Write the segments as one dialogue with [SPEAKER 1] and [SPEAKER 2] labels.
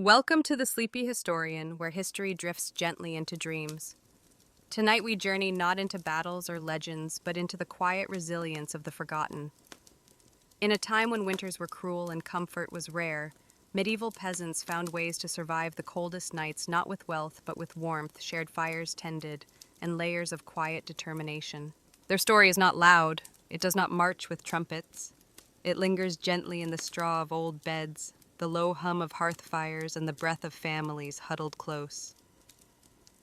[SPEAKER 1] Welcome to the Sleepy Historian, where history drifts gently into dreams. Tonight we journey not into battles or legends, but into the quiet resilience of the forgotten. In a time when winters were cruel and comfort was rare, medieval peasants found ways to survive the coldest nights not with wealth but with warmth, shared fires tended, and layers of quiet determination. Their story is not loud, it does not march with trumpets. It lingers gently in the straw of old beds, the low hum of hearth fires, and the breath of families huddled close.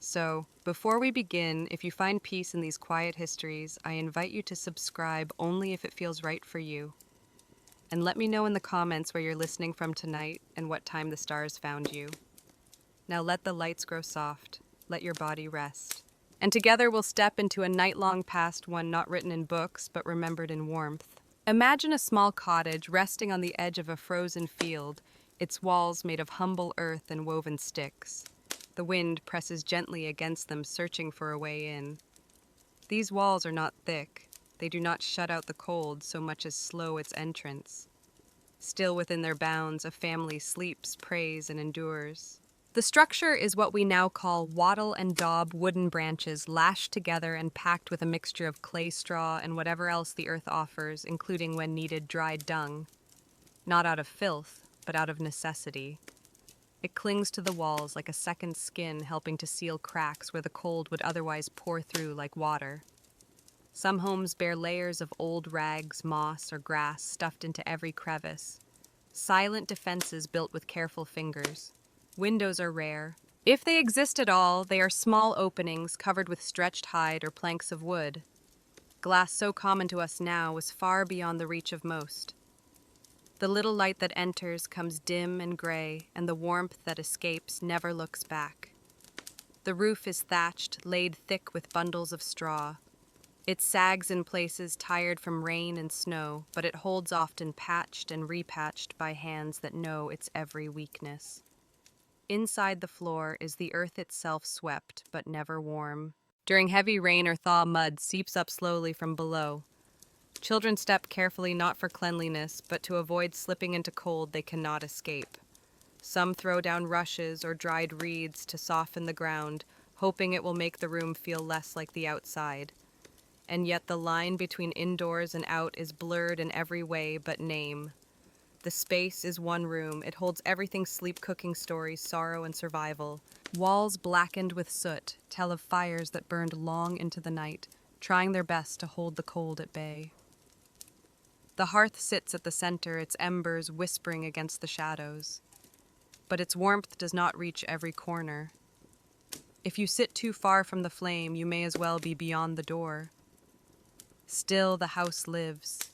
[SPEAKER 1] So, before we begin, if you find peace in these quiet histories, I invite you to subscribe only if it feels right for you. And let me know in the comments where you're listening from tonight and what time the stars found you. Now let the lights grow soft, let your body rest. And together we'll step into a night-long past, one not written in books, but remembered in warmth. Imagine a small cottage resting on the edge of a frozen field, its walls made of humble earth and woven sticks. The wind presses gently against them, searching for a way in. These walls are not thick. They do not shut out the cold so much as slow its entrance. Still within their bounds, a family sleeps, prays, and endures. The structure is what we now call wattle and daub wooden branches lashed together and packed with a mixture of clay straw and whatever else the earth offers, including when needed dried dung. Not out of filth, but out of necessity. It clings to the walls like a second skin, helping to seal cracks where the cold would otherwise pour through like water. Some homes bear layers of old rags, moss, or grass stuffed into every crevice. Silent defenses built with careful fingers. Windows are rare. If they exist at all, they are small openings covered with stretched hide or planks of wood. Glass so common to us now was far beyond the reach of most. The little light that enters comes dim and gray, and the warmth that escapes never looks back. The roof is thatched, laid thick with bundles of straw. It sags in places tired from rain and snow, but it holds often patched and repatched by hands that know its every weakness. Inside the floor is the earth itself, swept but never warm. During heavy rain or thaw, mud seeps up slowly from below. Children step carefully not for cleanliness, but to avoid slipping into cold they cannot escape. Some throw down rushes or dried reeds to soften the ground, hoping it will make the room feel less like the outside. And yet the line between indoors and out is blurred in every way but name. The space is one room. It holds everything: sleep, cooking, stories, sorrow, and survival. Walls blackened with soot tell of fires that burned long into the night, trying their best to hold the cold at bay. The hearth sits at the center, its embers whispering against the shadows. But its warmth does not reach every corner. If you sit too far from the flame, you may as well be beyond the door. Still, the house lives.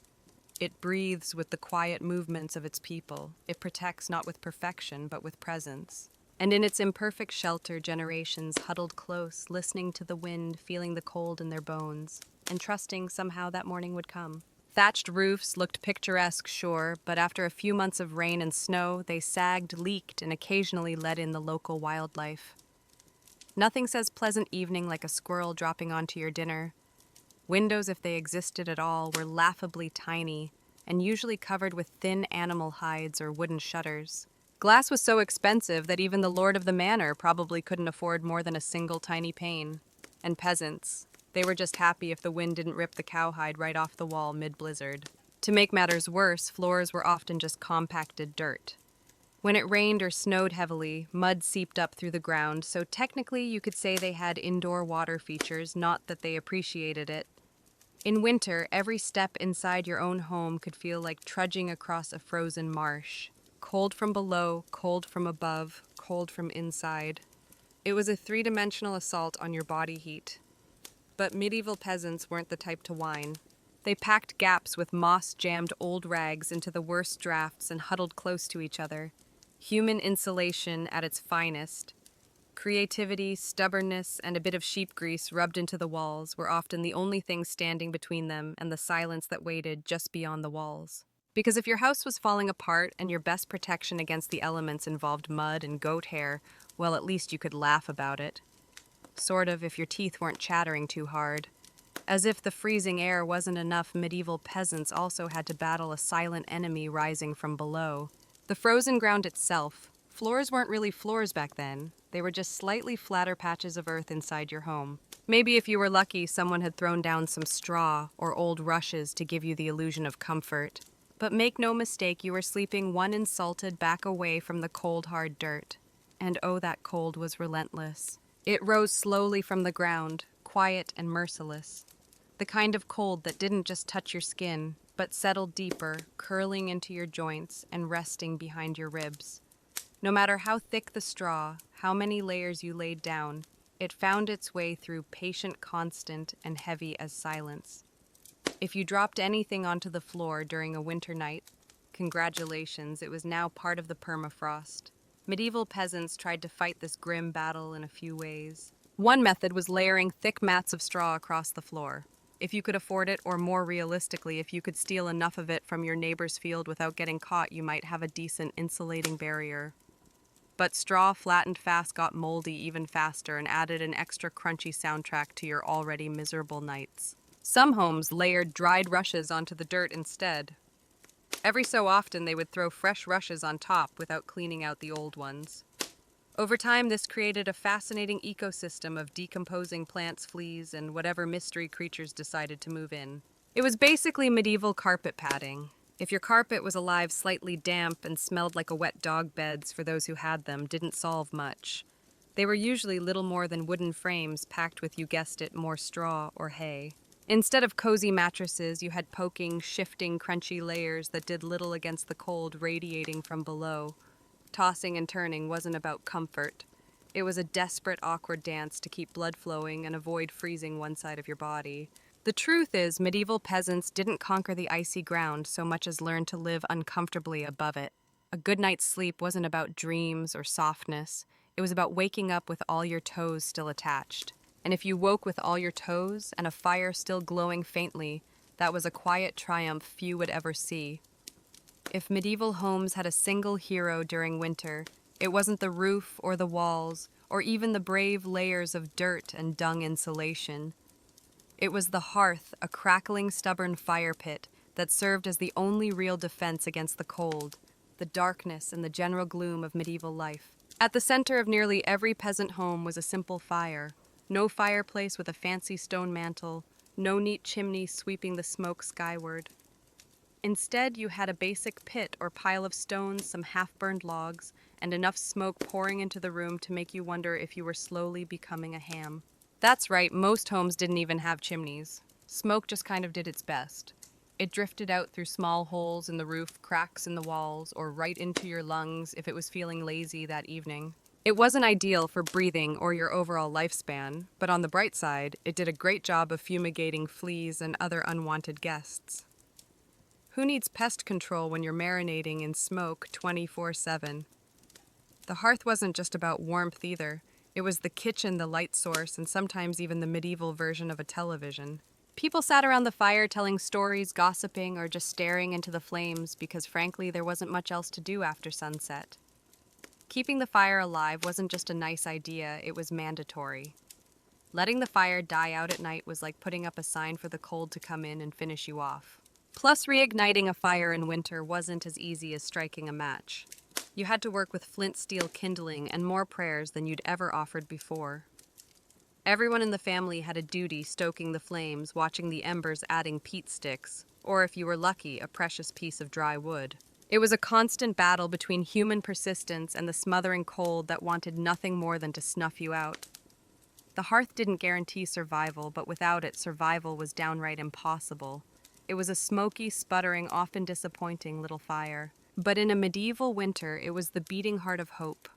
[SPEAKER 1] It breathes with the quiet movements of its people. It protects not with perfection, but with presence. And in its imperfect shelter, generations huddled close, listening to the wind, feeling the cold in their bones, and trusting somehow that morning would come. Thatched roofs looked picturesque, sure, but after a few months of rain and snow, they sagged, leaked, and occasionally let in the local wildlife. Nothing says pleasant evening like a squirrel dropping onto your dinner. Windows, if they existed at all, were laughably tiny and usually covered with thin animal hides or wooden shutters. Glass was so expensive that even the lord of the manor probably couldn't afford more than a single tiny pane. And peasants, they were just happy if the wind didn't rip the cowhide right off the wall mid-blizzard. To make matters worse, floors were often just compacted dirt. When it rained or snowed heavily, mud seeped up through the ground, so technically you could say they had indoor water features, not that they appreciated it. In winter, every step inside your own home could feel like trudging across a frozen marsh. Cold from below, cold from above, cold from inside. It was a three-dimensional assault on your body heat. But medieval peasants weren't the type to whine. They packed gaps with moss-jammed old rags into the worst drafts and huddled close to each other. Human insulation at its finest. Creativity, stubbornness, and a bit of sheep grease rubbed into the walls were often the only things standing between them and the silence that waited just beyond the walls. Because if your house was falling apart and your best protection against the elements involved mud and goat hair, well, at least you could laugh about it. Sort of, if your teeth weren't chattering too hard. As if the freezing air wasn't enough, medieval peasants also had to battle a silent enemy rising from below. The frozen ground itself, Floors weren't really floors back then. They were just slightly flatter patches of earth inside your home. Maybe if you were lucky, someone had thrown down some straw or old rushes to give you the illusion of comfort. But make no mistake, you were sleeping one insulted back away from the cold, hard dirt. And oh, that cold was relentless. It rose slowly from the ground, quiet and merciless. The kind of cold that didn't just touch your skin, but settled deeper, curling into your joints and resting behind your ribs. No matter how thick the straw, how many layers you laid down, it found its way through patient, constant, and heavy as silence. If you dropped anything onto the floor during a winter night, congratulations, it was now part of the permafrost. Medieval peasants tried to fight this grim battle in a few ways. One method was layering thick mats of straw across the floor. If you could afford it, or more realistically, if you could steal enough of it from your neighbor's field without getting caught, you might have a decent insulating barrier. But straw flattened fast got moldy even faster and added an extra crunchy soundtrack to your already miserable nights. Some homes layered dried rushes onto the dirt instead. Every so often they would throw fresh rushes on top without cleaning out the old ones. Over time, this created a fascinating ecosystem of decomposing plants, fleas, and whatever mystery creatures decided to move in. It was basically medieval carpet padding. If your carpet was alive, slightly damp, and smelled like a wet dog, beds, for those who had them, didn't solve much. They were usually little more than wooden frames packed with, you guessed it, more straw or hay. Instead of cozy mattresses, you had poking, shifting, crunchy layers that did little against the cold radiating from below. Tossing and turning wasn't about comfort. It was a desperate, awkward dance to keep blood flowing and avoid freezing one side of your body. The truth is, medieval peasants didn't conquer the icy ground so much as learn to live uncomfortably above it. A good night's sleep wasn't about dreams or softness. It was about waking up with all your toes still attached. And if you woke with all your toes and a fire still glowing faintly, that was a quiet triumph few would ever see. If medieval homes had a single hero during winter, it wasn't the roof or the walls, or even the brave layers of dirt and dung insulation. It was the hearth, a crackling, stubborn fire pit that served as the only real defense against the cold, the darkness, and the general gloom of medieval life. At the center of nearly every peasant home was a simple fire. No fireplace with a fancy stone mantel, no neat chimney sweeping the smoke skyward. Instead, you had a basic pit or pile of stones, some half-burned logs, and enough smoke pouring into the room to make you wonder if you were slowly becoming a ham. That's right, most homes didn't even have chimneys. Smoke just kind of did its best. It drifted out through small holes in the roof, cracks in the walls, or right into your lungs if it was feeling lazy that evening. It wasn't ideal for breathing or your overall lifespan, but on the bright side, it did a great job of fumigating fleas and other unwanted guests. Who needs pest control when you're marinating in smoke 24/7? The hearth wasn't just about warmth either. It was the kitchen, the light source, and sometimes even the medieval version of a television. People sat around the fire telling stories, gossiping, or just staring into the flames because, frankly, there wasn't much else to do after sunset. Keeping the fire alive wasn't just a nice idea, it was mandatory. Letting the fire die out at night was like putting up a sign for the cold to come in and finish you off. Plus, reigniting a fire in winter wasn't as easy as striking a match. You had to work with flint steel kindling and more prayers than you'd ever offered before. Everyone in the family had a duty stoking the flames, watching the embers adding peat sticks, or if you were lucky, a precious piece of dry wood. It was a constant battle between human persistence and the smothering cold that wanted nothing more than to snuff you out. The hearth didn't guarantee survival, but without it, survival was downright impossible. It was a smoky, sputtering, often disappointing little fire. But in a medieval winter, it was the beating heart of hope.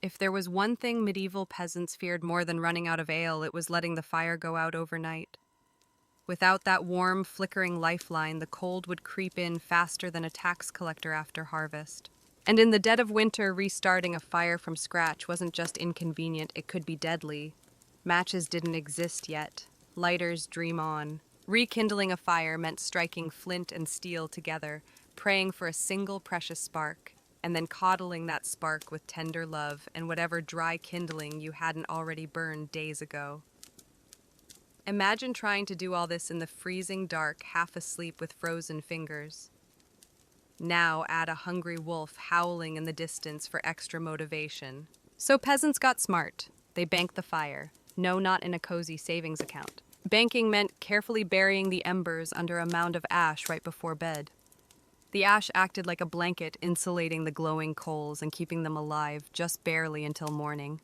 [SPEAKER 1] If there was one thing medieval peasants feared more than running out of ale, it was letting the fire go out overnight. Without that warm, flickering lifeline, the cold would creep in faster than a tax collector after harvest. And in the dead of winter, restarting a fire from scratch wasn't just inconvenient, it could be deadly. Matches didn't exist yet. Lighters dream on. Rekindling a fire meant striking flint and steel together, praying for a single precious spark, and then coddling that spark with tender love and whatever dry kindling you hadn't already burned days ago. Imagine trying to do all this in the freezing dark, half asleep with frozen fingers. Now add a hungry wolf howling in the distance for extra motivation. So peasants got smart. They banked the fire. No, not in a cozy savings account. Banking meant carefully burying the embers under a mound of ash right before bed. The ash acted like a blanket, insulating the glowing coals and keeping them alive just barely until morning.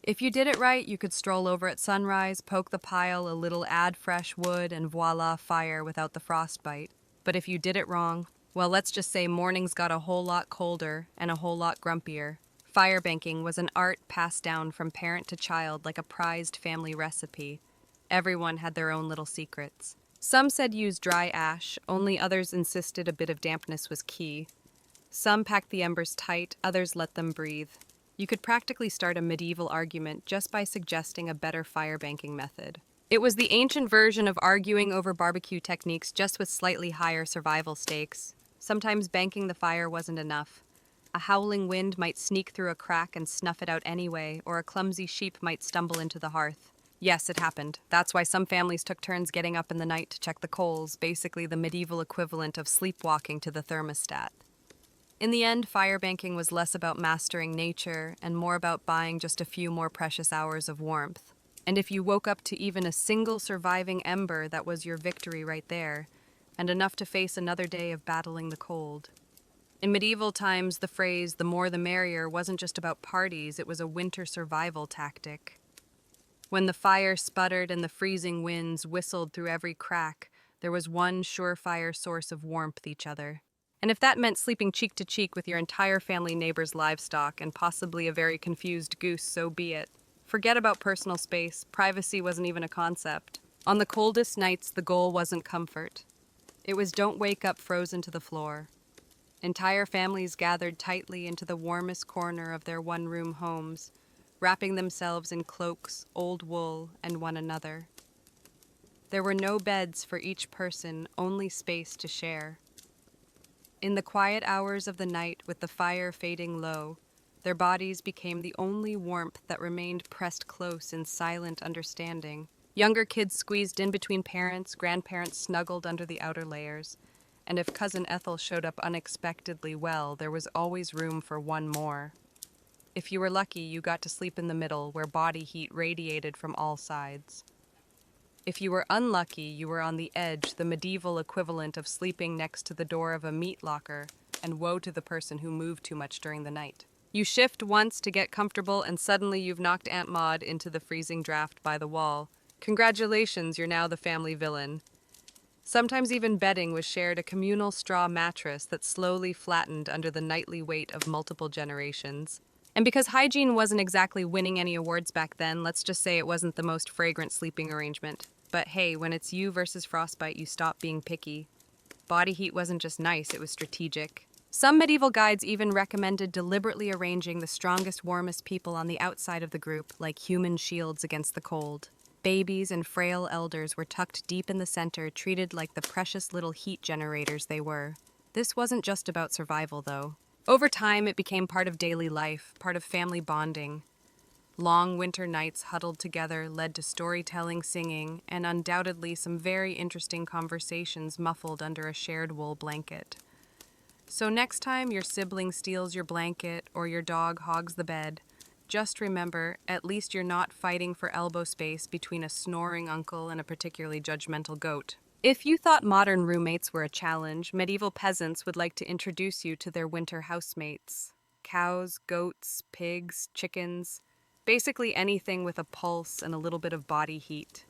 [SPEAKER 1] If you did it right, you could stroll over at sunrise, poke the pile a little, add fresh wood, and voila, fire without the frostbite. But if you did it wrong, well, let's just say mornings got a whole lot colder and a whole lot grumpier. Fire banking was an art passed down from parent to child like a prized family recipe. Everyone had their own little secrets. Some said use dry ash, only others insisted a bit of dampness was key. Some packed the embers tight, others let them breathe. You could practically start a medieval argument just by suggesting a better fire banking method. It was the ancient version of arguing over barbecue techniques, just with slightly higher survival stakes. Sometimes banking the fire wasn't enough. A howling wind might sneak through a crack and snuff it out anyway, or a clumsy sheep might stumble into the hearth. Yes, it happened. That's why some families took turns getting up in the night to check the coals, basically the medieval equivalent of sleepwalking to the thermostat. In the end, fire banking was less about mastering nature and more about buying just a few more precious hours of warmth. And if you woke up to even a single surviving ember, that was your victory right there, and enough to face another day of battling the cold. In medieval times, the phrase "the more the merrier" wasn't just about parties, it was a winter survival tactic. When the fire sputtered and the freezing winds whistled through every crack, there was one surefire source of warmth: each other. And if that meant sleeping cheek to cheek with your entire family neighbor's livestock and possibly a very confused goose, so be it. Forget about personal space. Privacy wasn't even a concept. On the coldest nights, the goal wasn't comfort. It was don't wake up frozen to the floor. Entire families gathered tightly into the warmest corner of their one-room homes, wrapping themselves in cloaks, old wool, and one another. There were no beds for each person, only space to share. In the quiet hours of the night, with the fire fading low, their bodies became the only warmth that remained pressed close in silent understanding. Younger kids squeezed in between parents, grandparents snuggled under the outer layers, and if Cousin Ethel showed up unexpectedly, well, there was always room for one more. If you were lucky, you got to sleep in the middle, where body heat radiated from all sides. If you were unlucky, you were on the edge, the medieval equivalent of sleeping next to the door of a meat locker, and woe to the person who moved too much during the night. You shift once to get comfortable, and suddenly you've knocked Aunt Maud into the freezing draft by the wall. Congratulations, you're now the family villain. Sometimes even bedding was shared, a communal straw mattress that slowly flattened under the nightly weight of multiple generations. And because hygiene wasn't exactly winning any awards back then, let's just say it wasn't the most fragrant sleeping arrangement. But hey, when it's you versus frostbite, you stop being picky. Body heat wasn't just nice, it was strategic. Some medieval guides even recommended deliberately arranging the strongest, warmest people on the outside of the group, like human shields against the cold. Babies and frail elders were tucked deep in the center, treated like the precious little heat generators they were. This wasn't just about survival, though. Over time, it became part of daily life, part of family bonding. Long winter nights huddled together led to storytelling, singing, and undoubtedly some very interesting conversations muffled under a shared wool blanket. So next time your sibling steals your blanket or your dog hogs the bed, just remember, at least you're not fighting for elbow space between a snoring uncle and a particularly judgmental goat. If you thought modern roommates were a challenge, medieval peasants would like to introduce you to their winter housemates. Cows, goats, pigs, chickens, basically anything with a pulse and a little bit of body heat.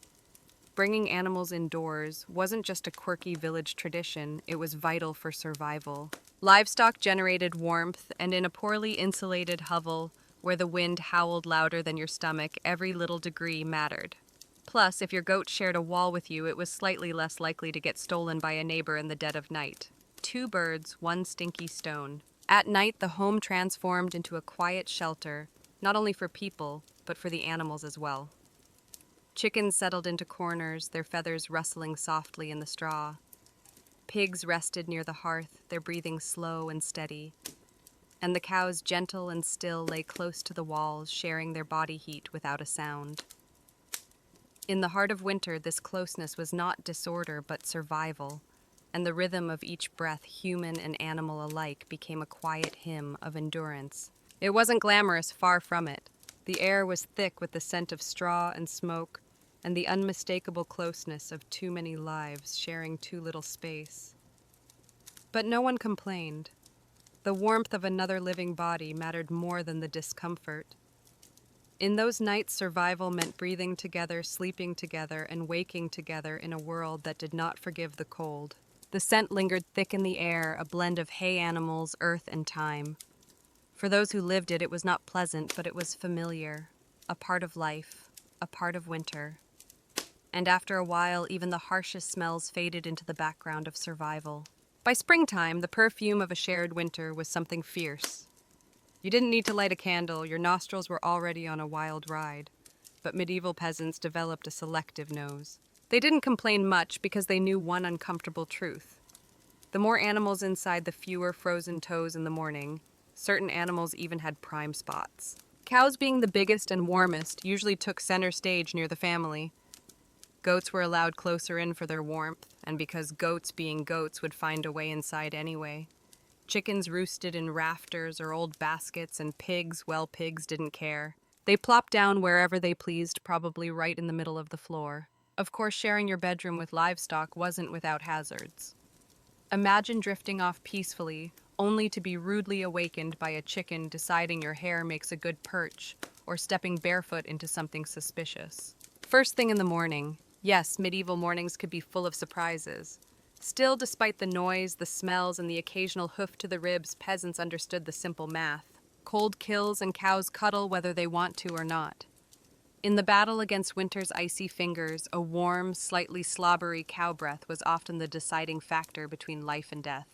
[SPEAKER 1] Bringing animals indoors wasn't just a quirky village tradition, it was vital for survival. Livestock generated warmth, and in a poorly insulated hovel, where the wind howled louder than your stomach, every little degree mattered. Plus, if your goat shared a wall with you, it was slightly less likely to get stolen by a neighbor in the dead of night. 2 birds, 1 stinky stone. At night, the home transformed into a quiet shelter, not only for people, but for the animals as well. Chickens settled into corners, their feathers rustling softly in the straw. Pigs rested near the hearth, their breathing slow and steady. And the cows, gentle and still, lay close to the walls, sharing their body heat without a sound. In the heart of winter, this closeness was not disorder, but survival. and the rhythm of each breath, human and animal alike, became a quiet hymn of endurance. It wasn't glamorous, far from it. The air was thick with the scent of straw and smoke, and the unmistakable closeness of too many lives sharing too little space. But no one complained. The warmth of another living body mattered more than the discomfort. In those nights, survival meant breathing together, sleeping together, and waking together in a world that did not forgive the cold. The scent lingered thick in the air, a blend of hay animals, earth, and time. For those who lived it, it was not pleasant, but it was familiar, a part of life, a part of winter. And after a while, even the harshest smells faded into the background of survival. By springtime, the perfume of a shared winter was something fierce. You didn't need to light a candle, your nostrils were already on a wild ride. But medieval peasants developed a selective nose. They didn't complain much because they knew one uncomfortable truth. The more animals inside, the fewer frozen toes in the morning. Certain animals even had prime spots. Cows, being the biggest and warmest, usually took center stage near the family. Goats were allowed closer in for their warmth, and because goats, being goats, would find a way inside anyway. Chickens roosted in rafters or old baskets, and pigs, well, pigs didn't care. They plopped down wherever they pleased, probably right in the middle of the floor. Of course, sharing your bedroom with livestock wasn't without hazards. Imagine drifting off peacefully, only to be rudely awakened by a chicken deciding your hair makes a good perch, or stepping barefoot into something suspicious. First thing in the morning. Yes, medieval mornings could be full of surprises. Still, despite the noise, the smells, and the occasional hoof to the ribs, peasants understood the simple math. Cold kills and cows cuddle whether they want to or not. In the battle against winter's icy fingers, a warm, slightly slobbery cow breath was often the deciding factor between life and death.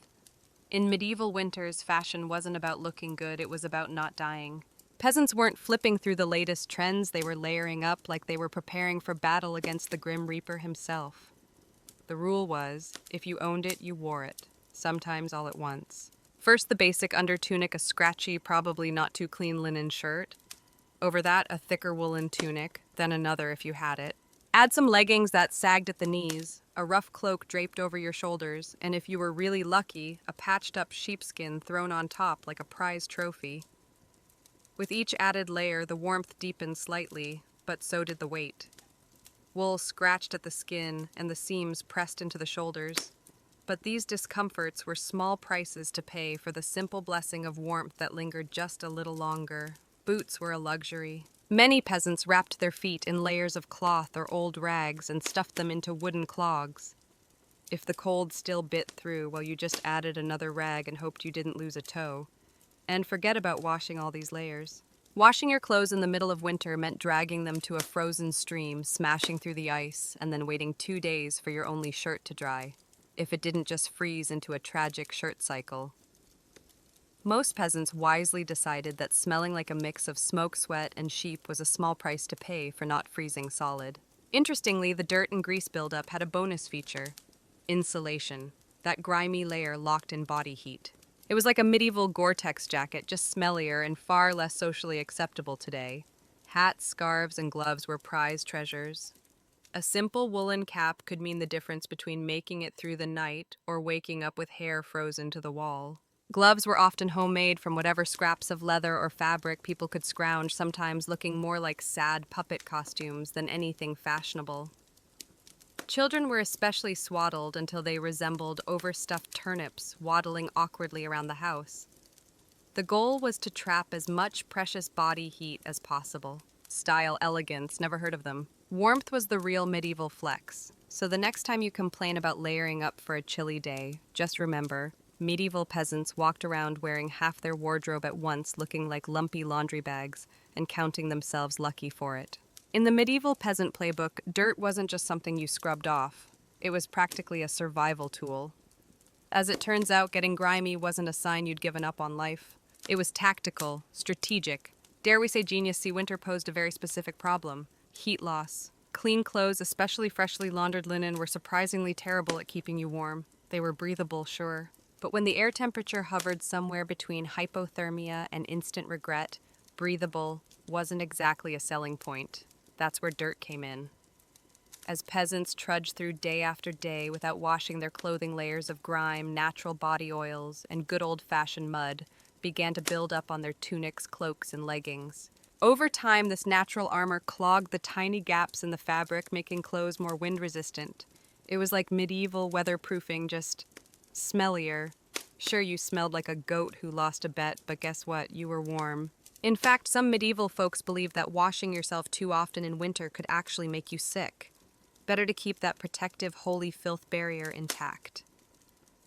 [SPEAKER 1] In medieval winters, fashion wasn't about looking good, it was about not dying. Peasants weren't flipping through the latest trends, they were layering up like they were preparing for battle against the Grim Reaper himself. The rule was, if you owned it, you wore it, sometimes all at once. First, the basic undertunic, a scratchy, probably not too clean linen shirt. Over that, a thicker woolen tunic, then another if you had it. Add some leggings that sagged at the knees, a rough cloak draped over your shoulders, and if you were really lucky, a patched-up sheepskin thrown on top like a prize trophy. With each added layer, the warmth deepened slightly, but so did the weight. Wool scratched at the skin, and the seams pressed into the shoulders. But these discomforts were small prices to pay for the simple blessing of warmth that lingered just a little longer. Boots were a luxury. Many peasants wrapped their feet in layers of cloth or old rags and stuffed them into wooden clogs. If the cold still bit through, well, you just added another rag and hoped you didn't lose a toe. And forget about washing all these layers. Washing your clothes in the middle of winter meant dragging them to a frozen stream, smashing through the ice, and then waiting 2 days for your only shirt to dry, if it didn't just freeze into a tragic shirt cycle. Most peasants wisely decided that smelling like a mix of smoke, sweat, and sheep was a small price to pay for not freezing solid. Interestingly, the dirt and grease buildup had a bonus feature: insulation, that grimy layer locked in body heat. It was like a medieval Gore-Tex jacket, just smellier and far less socially acceptable today. Hats, scarves, and gloves were prized treasures. A simple woolen cap could mean the difference between making it through the night or waking up with hair frozen to the wall. Gloves were often homemade from whatever scraps of leather or fabric people could scrounge, sometimes looking more like sad puppet costumes than anything fashionable. Children were especially swaddled until they resembled overstuffed turnips waddling awkwardly around the house. The goal was to trap as much precious body heat as possible. Style, elegance, never heard of them. Warmth was the real medieval flex. So the next time you complain about layering up for a chilly day, just remember, medieval peasants walked around wearing half their wardrobe at once, looking like lumpy laundry bags, and counting themselves lucky for it. In the medieval peasant playbook, dirt wasn't just something you scrubbed off. It was practically a survival tool. As it turns out, getting grimy wasn't a sign you'd given up on life. It was tactical, strategic. Dare we say genius? See, winter posed a very specific problem: heat loss. Clean clothes, especially freshly laundered linen, were surprisingly terrible at keeping you warm. They were breathable, sure. But when the air temperature hovered somewhere between hypothermia and instant regret, breathable wasn't exactly a selling point. That's where dirt came in. as peasants trudged through day after day without washing their clothing. Layers of grime, natural body oils, and good old-fashioned mud began to build up on their tunics, cloaks, and leggings. Over time, this natural armor clogged the tiny gaps in the fabric, making clothes more wind-resistant. It was like medieval weatherproofing, just smellier. Sure, you smelled like a goat who lost a bet, but guess what? You were warm. In fact, some medieval folks believed that washing yourself too often in winter could actually make you sick. Better to keep that protective, holy filth barrier intact.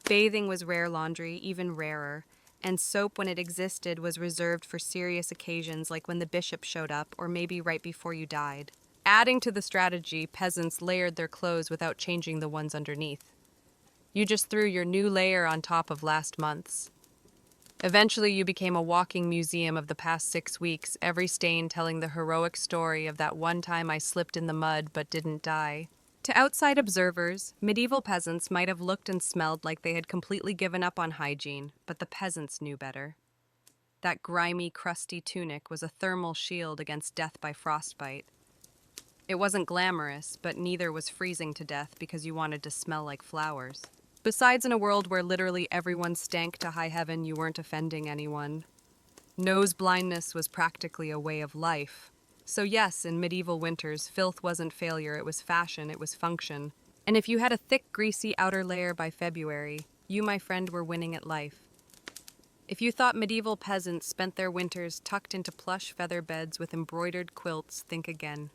[SPEAKER 1] Bathing was rare laundry, even rarer, and soap, when it existed, was reserved for serious occasions like when the bishop showed up or maybe right before you died. Adding to the strategy, peasants layered their clothes without changing the ones underneath. You just threw your new layer on top of last month's. Eventually, you became a walking museum of the past 6 weeks, every stain telling the heroic story of that one time I slipped in the mud but didn't die. To outside observers, medieval peasants might have looked and smelled like they had completely given up on hygiene, but the peasants knew better. That grimy, crusty tunic was a thermal shield against death by frostbite. It wasn't glamorous, but neither was freezing to death because you wanted to smell like flowers. Besides, in a world where literally everyone stank to high heaven, you weren't offending anyone. Nose blindness was practically a way of life. So yes, in medieval winters, filth wasn't failure, it was fashion, it was function. And if you had a thick, greasy outer layer by February, you, my friend, were winning at life. If you thought medieval peasants spent their winters tucked into plush feather beds with embroidered quilts, think again.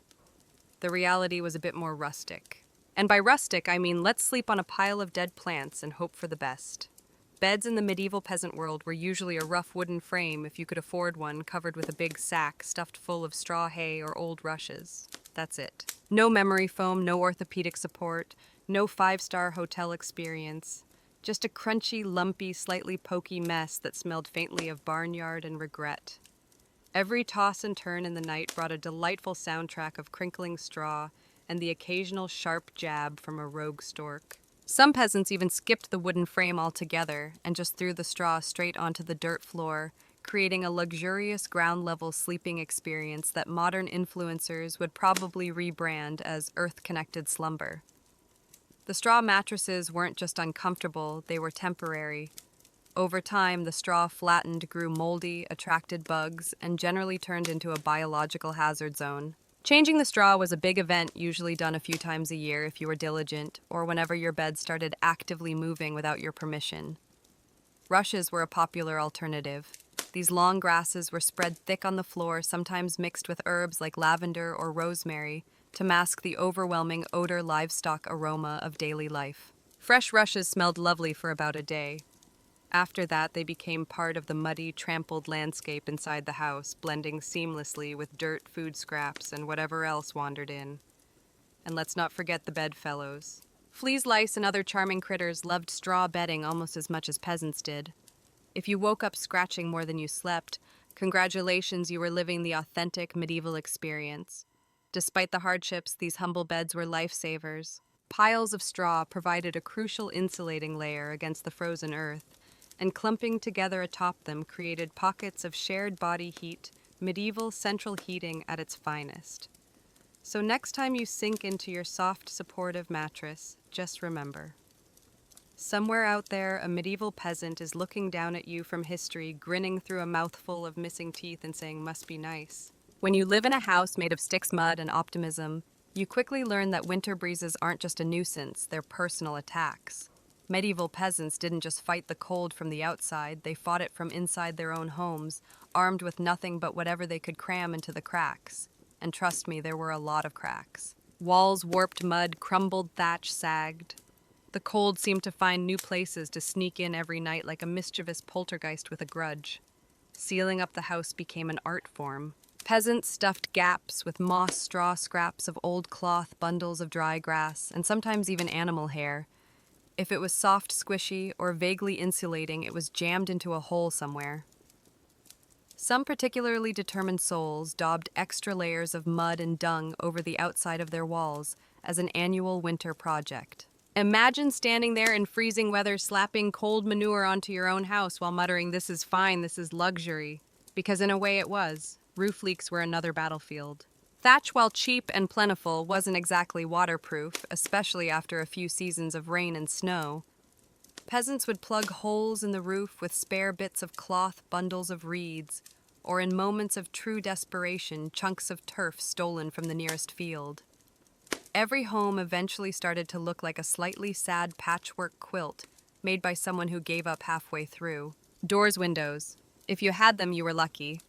[SPEAKER 1] The reality was a bit more rustic. And by rustic, I mean let's sleep on a pile of dead plants and hope for the best. Beds in the medieval peasant world were usually a rough wooden frame, if you could afford one, covered with a big sack stuffed full of straw hay or old rushes. That's it. No memory foam, no orthopedic support, no five-star hotel experience. Just a crunchy, lumpy, slightly pokey mess that smelled faintly of barnyard and regret. Every toss and turn in the night brought a delightful soundtrack of crinkling straw and the occasional sharp jab from a rogue stork. Some peasants even skipped the wooden frame altogether and just threw the straw straight onto the dirt floor, creating a luxurious ground-level sleeping experience that modern influencers would probably rebrand as earth-connected slumber. The straw mattresses weren't just uncomfortable, they were temporary. Over time, the straw flattened, grew moldy, attracted bugs, and generally turned into a biological hazard zone. Changing the straw was a big event, usually done a few times a year if you were diligent, or whenever your bed started actively moving without your permission. Rushes were a popular alternative. These long grasses were spread thick on the floor, sometimes mixed with herbs like lavender or rosemary, to mask the overwhelming odor livestock aroma of daily life. Fresh rushes smelled lovely for about a day. After that, they became part of the muddy, trampled landscape inside the house, blending seamlessly with dirt, food scraps, and whatever else wandered in. And let's not forget the bedfellows. Fleas, lice, and other charming critters loved straw bedding almost as much as peasants did. If you woke up scratching more than you slept, congratulations, you were living the authentic medieval experience. Despite the hardships, these humble beds were lifesavers. Piles of straw provided a crucial insulating layer against the frozen earth, and clumping together atop them created pockets of shared body heat, medieval central heating at its finest. So next time you sink into your soft, supportive mattress, just remember. Somewhere out there, a medieval peasant is looking down at you from history, grinning through a mouthful of missing teeth and saying, "Must be nice." When you live in a house made of sticks, mud, and optimism, you quickly learn that winter breezes aren't just a nuisance, they're personal attacks. Medieval peasants didn't just fight the cold from the outside, they fought it from inside their own homes, armed with nothing but whatever they could cram into the cracks. And trust me, there were a lot of cracks. Walls warped, mud crumbled, thatch sagged. The cold seemed to find new places to sneak in every night like a mischievous poltergeist with a grudge. Sealing up the house became an art form. Peasants stuffed gaps with moss, straw scraps of old cloth, bundles of dry grass, and sometimes even animal hair. If it was soft, squishy, or vaguely insulating, it was jammed into a hole somewhere. Some particularly determined souls daubed extra layers of mud and dung over the outside of their walls as an annual winter project. Imagine standing there in freezing weather slapping cold manure onto your own house while muttering, "This is fine, this is luxury." Because in a way it was. Roof leaks were another battlefield. Thatch, while cheap and plentiful, wasn't exactly waterproof, especially after a few seasons of rain and snow. Peasants would plug holes in the roof with spare bits of cloth, bundles of reeds, or in moments of true desperation, chunks of turf stolen from the nearest field. Every home eventually started to look like a slightly sad patchwork quilt made by someone who gave up halfway through. Doors, windows. If you had them, you were lucky.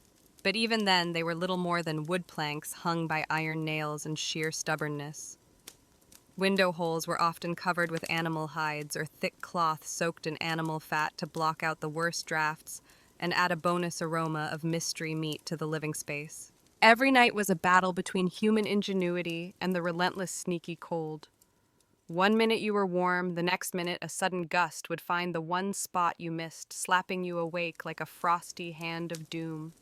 [SPEAKER 1] But even then, they were little more than wood planks hung by iron nails and sheer stubbornness. Window holes were often covered with animal hides or thick cloth soaked in animal fat to block out the worst drafts and add a bonus aroma of mystery meat to the living space. Every night was a battle between human ingenuity and the relentless sneaky cold. One minute you were warm, the next minute a sudden gust would find the one spot you missed, slapping you awake like a frosty hand of doom.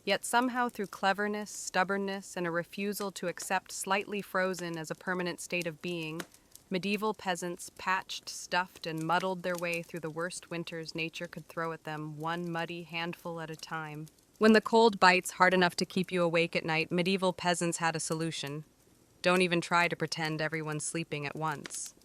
[SPEAKER 1] Yet somehow, through cleverness, stubbornness, and a refusal to accept slightly frozen as a permanent state of being, medieval peasants patched, stuffed, and muddled their way through the worst winters nature could throw at them, one muddy handful at a time. When the cold bites hard enough to keep you awake at night, medieval peasants had a solution. Don't even try to pretend everyone's sleeping at once.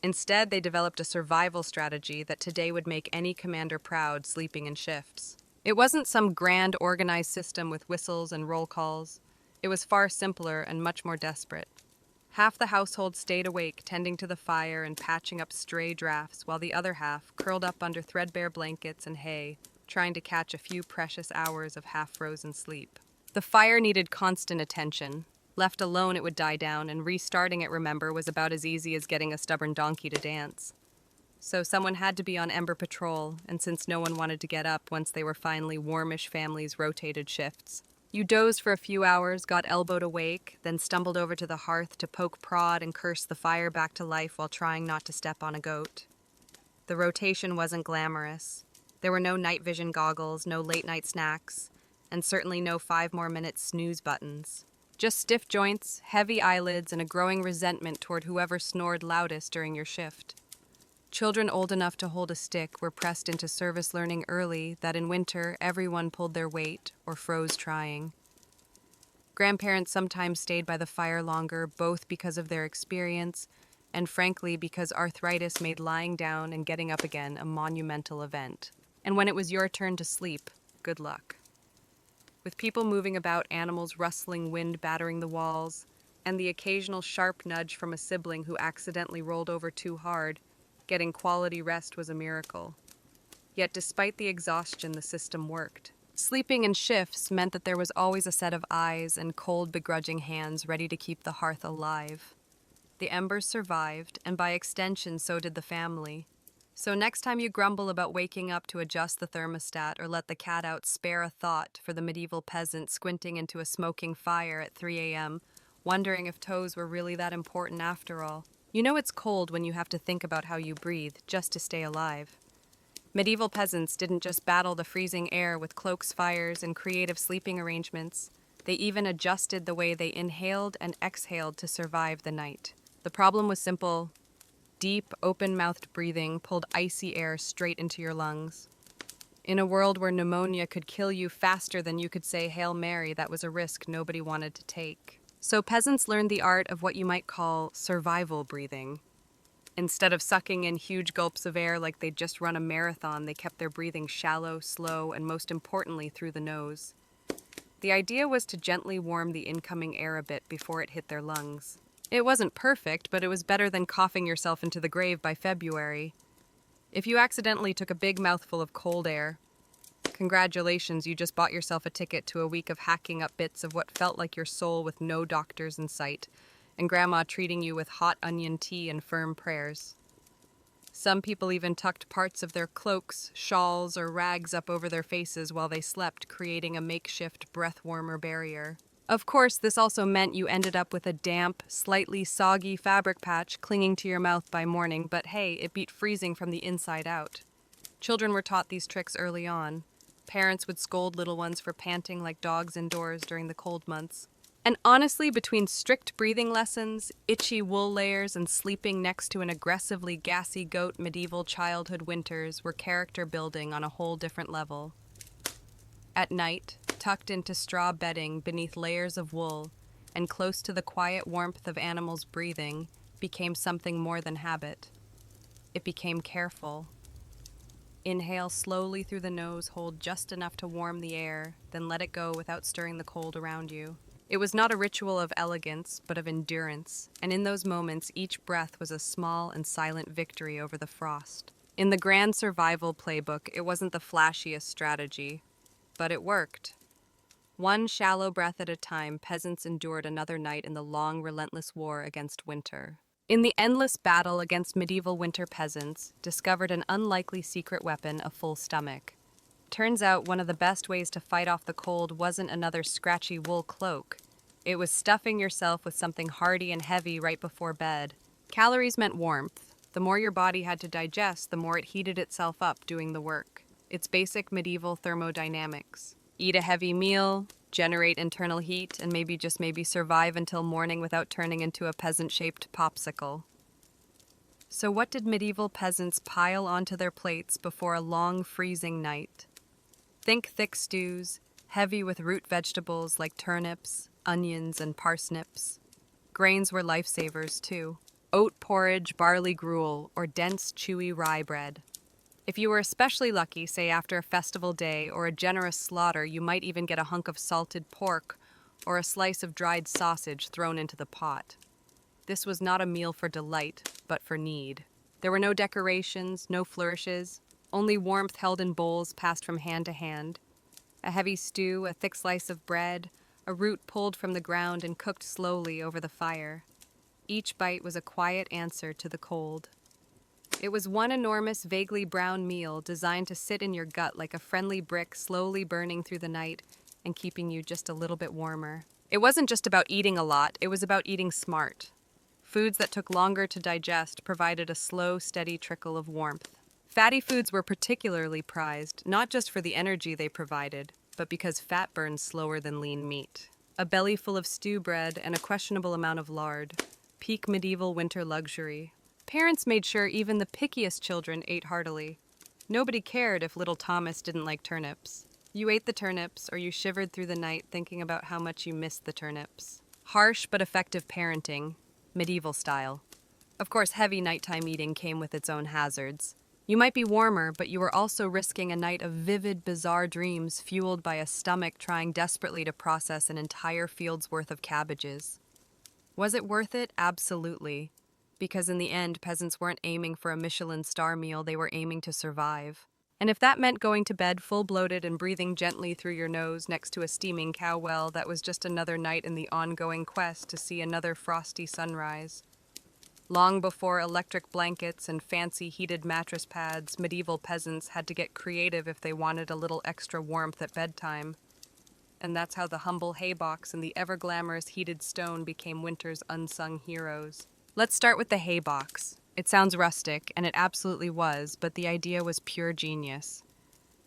[SPEAKER 1] Instead, they developed a survival strategy that today would make any commander proud, sleeping in shifts. It wasn't some grand organized system with whistles and roll calls. It was far simpler and much more desperate. Half the household stayed awake, tending to the fire and patching up stray drafts, while the other half curled up under threadbare blankets and hay, trying to catch a few precious hours of half-frozen sleep. The fire needed constant attention. Left alone, it would die down, and restarting it, remember, was about as easy as getting a stubborn donkey to dance. So someone had to be on ember patrol, and since no one wanted to get up once they were finally warmish families rotated shifts, you dozed for a few hours, got elbowed awake, then stumbled over to the hearth to poke prod and curse the fire back to life while trying not to step on a goat. The rotation wasn't glamorous. There were no night vision goggles, no late-night snacks, and certainly no 5 more minutes snooze buttons. Just stiff joints, heavy eyelids, and a growing resentment toward whoever snored loudest during your shift. Children old enough to hold a stick were pressed into service learning early that in winter everyone pulled their weight or froze trying. Grandparents sometimes stayed by the fire longer, both because of their experience and frankly because arthritis made lying down and getting up again a monumental event. And when it was your turn to sleep, good luck. With people moving about, animals rustling, wind battering the walls, and the occasional sharp nudge from a sibling who accidentally rolled over too hard, getting quality rest was a miracle. Yet despite the exhaustion, the system worked. Sleeping in shifts meant that there was always a set of eyes and cold, begrudging hands ready to keep the hearth alive. The embers survived, and by extension, so did the family. So next time you grumble about waking up to adjust the thermostat or let the cat out, spare a thought for the medieval peasant squinting into a smoking fire at 3 a.m., wondering if toes were really that important after all. You know it's cold when you have to think about how you breathe just to stay alive. Medieval peasants didn't just battle the freezing air with cloaks, fires, and creative sleeping arrangements. They even adjusted the way they inhaled and exhaled to survive the night. The problem was simple. Deep, open-mouthed breathing pulled icy air straight into your lungs. In a world where pneumonia could kill you faster than you could say Hail Mary, that was a risk nobody wanted to take. So peasants learned the art of what you might call survival breathing. Instead of sucking in huge gulps of air like they'd just run a marathon, they kept their breathing shallow, slow, and most importantly, through the nose. The idea was to gently warm the incoming air a bit before it hit their lungs. It wasn't perfect, but it was better than coughing yourself into the grave by February. If you accidentally took a big mouthful of cold air, congratulations, you just bought yourself a ticket to a week of hacking up bits of what felt like your soul with no doctors in sight, and Grandma treating you with hot onion tea and firm prayers. Some people even tucked parts of their cloaks, shawls, or rags up over their faces while they slept, creating a makeshift breath-warmer barrier. Of course, this also meant you ended up with a damp, slightly soggy fabric patch clinging to your mouth by morning, but hey, it beat freezing from the inside out. Children were taught these tricks early on. Parents would scold little ones for panting like dogs indoors during the cold months. And honestly, between strict breathing lessons, itchy wool layers, and sleeping next to an aggressively gassy goat, medieval childhood winters were character building on a whole different level. At night, tucked into straw bedding beneath layers of wool, and close to the quiet warmth of animals breathing, became something more than habit. It became careful. Inhale slowly through the nose, hold just enough to warm the air, then let it go without stirring the cold around you. It was not a ritual of elegance, but of endurance, and in those moments each breath was a small and silent victory over the frost. In the grand survival playbook, it wasn't the flashiest strategy, but it worked. One shallow breath at a time, peasants endured another night in the long, relentless war against winter. In the endless battle against medieval winter peasants, discovered an unlikely secret weapon, a full stomach. Turns out one of the best ways to fight off the cold wasn't another scratchy wool cloak. It was stuffing yourself with something hearty and heavy right before bed. Calories meant warmth. The more your body had to digest, the more it heated itself up doing the work. It's basic medieval thermodynamics. Eat a heavy meal, generate internal heat, and maybe survive until morning without turning into a peasant-shaped popsicle. So what did medieval peasants pile onto their plates before a long freezing night? Think thick stews, heavy with root vegetables like turnips, onions, and parsnips. Grains were lifesavers, too. Oat porridge, barley gruel, or dense, chewy rye bread. If you were especially lucky, say after a festival day or a generous slaughter, you might even get a hunk of salted pork or a slice of dried sausage thrown into the pot. This was not a meal for delight, but for need. There were no decorations, no flourishes, only warmth held in bowls passed from hand to hand. A heavy stew, a thick slice of bread, a root pulled from the ground and cooked slowly over the fire. Each bite was a quiet answer to the cold. It was one enormous, vaguely brown meal designed to sit in your gut like a friendly brick slowly burning through the night and keeping you just a little bit warmer. It wasn't just about eating a lot, it was about eating smart. Foods that took longer to digest provided a slow, steady trickle of warmth. Fatty foods were particularly prized, not just for the energy they provided, but because fat burns slower than lean meat. A belly full of stew bread and a questionable amount of lard. Peak medieval winter luxury. Parents made sure even the pickiest children ate heartily. Nobody cared if little Thomas didn't like turnips. You ate the turnips, or you shivered through the night thinking about how much you missed the turnips. Harsh but effective parenting, medieval style. Of course, heavy nighttime eating came with its own hazards. You might be warmer, but you were also risking a night of vivid, bizarre dreams fueled by a stomach trying desperately to process an entire field's worth of cabbages. Was it worth it? Absolutely. Because in the end, peasants weren't aiming for a Michelin star meal, they were aiming to survive. And if that meant going to bed full bloated and breathing gently through your nose next to a steaming cow well, that was just another night in the ongoing quest to see another frosty sunrise. Long before electric blankets and fancy heated mattress pads, medieval peasants had to get creative if they wanted a little extra warmth at bedtime. And that's how the humble haybox and the ever-glamorous heated stone became winter's unsung heroes. Let's start with the haybox. It sounds rustic, and it absolutely was, but the idea was pure genius.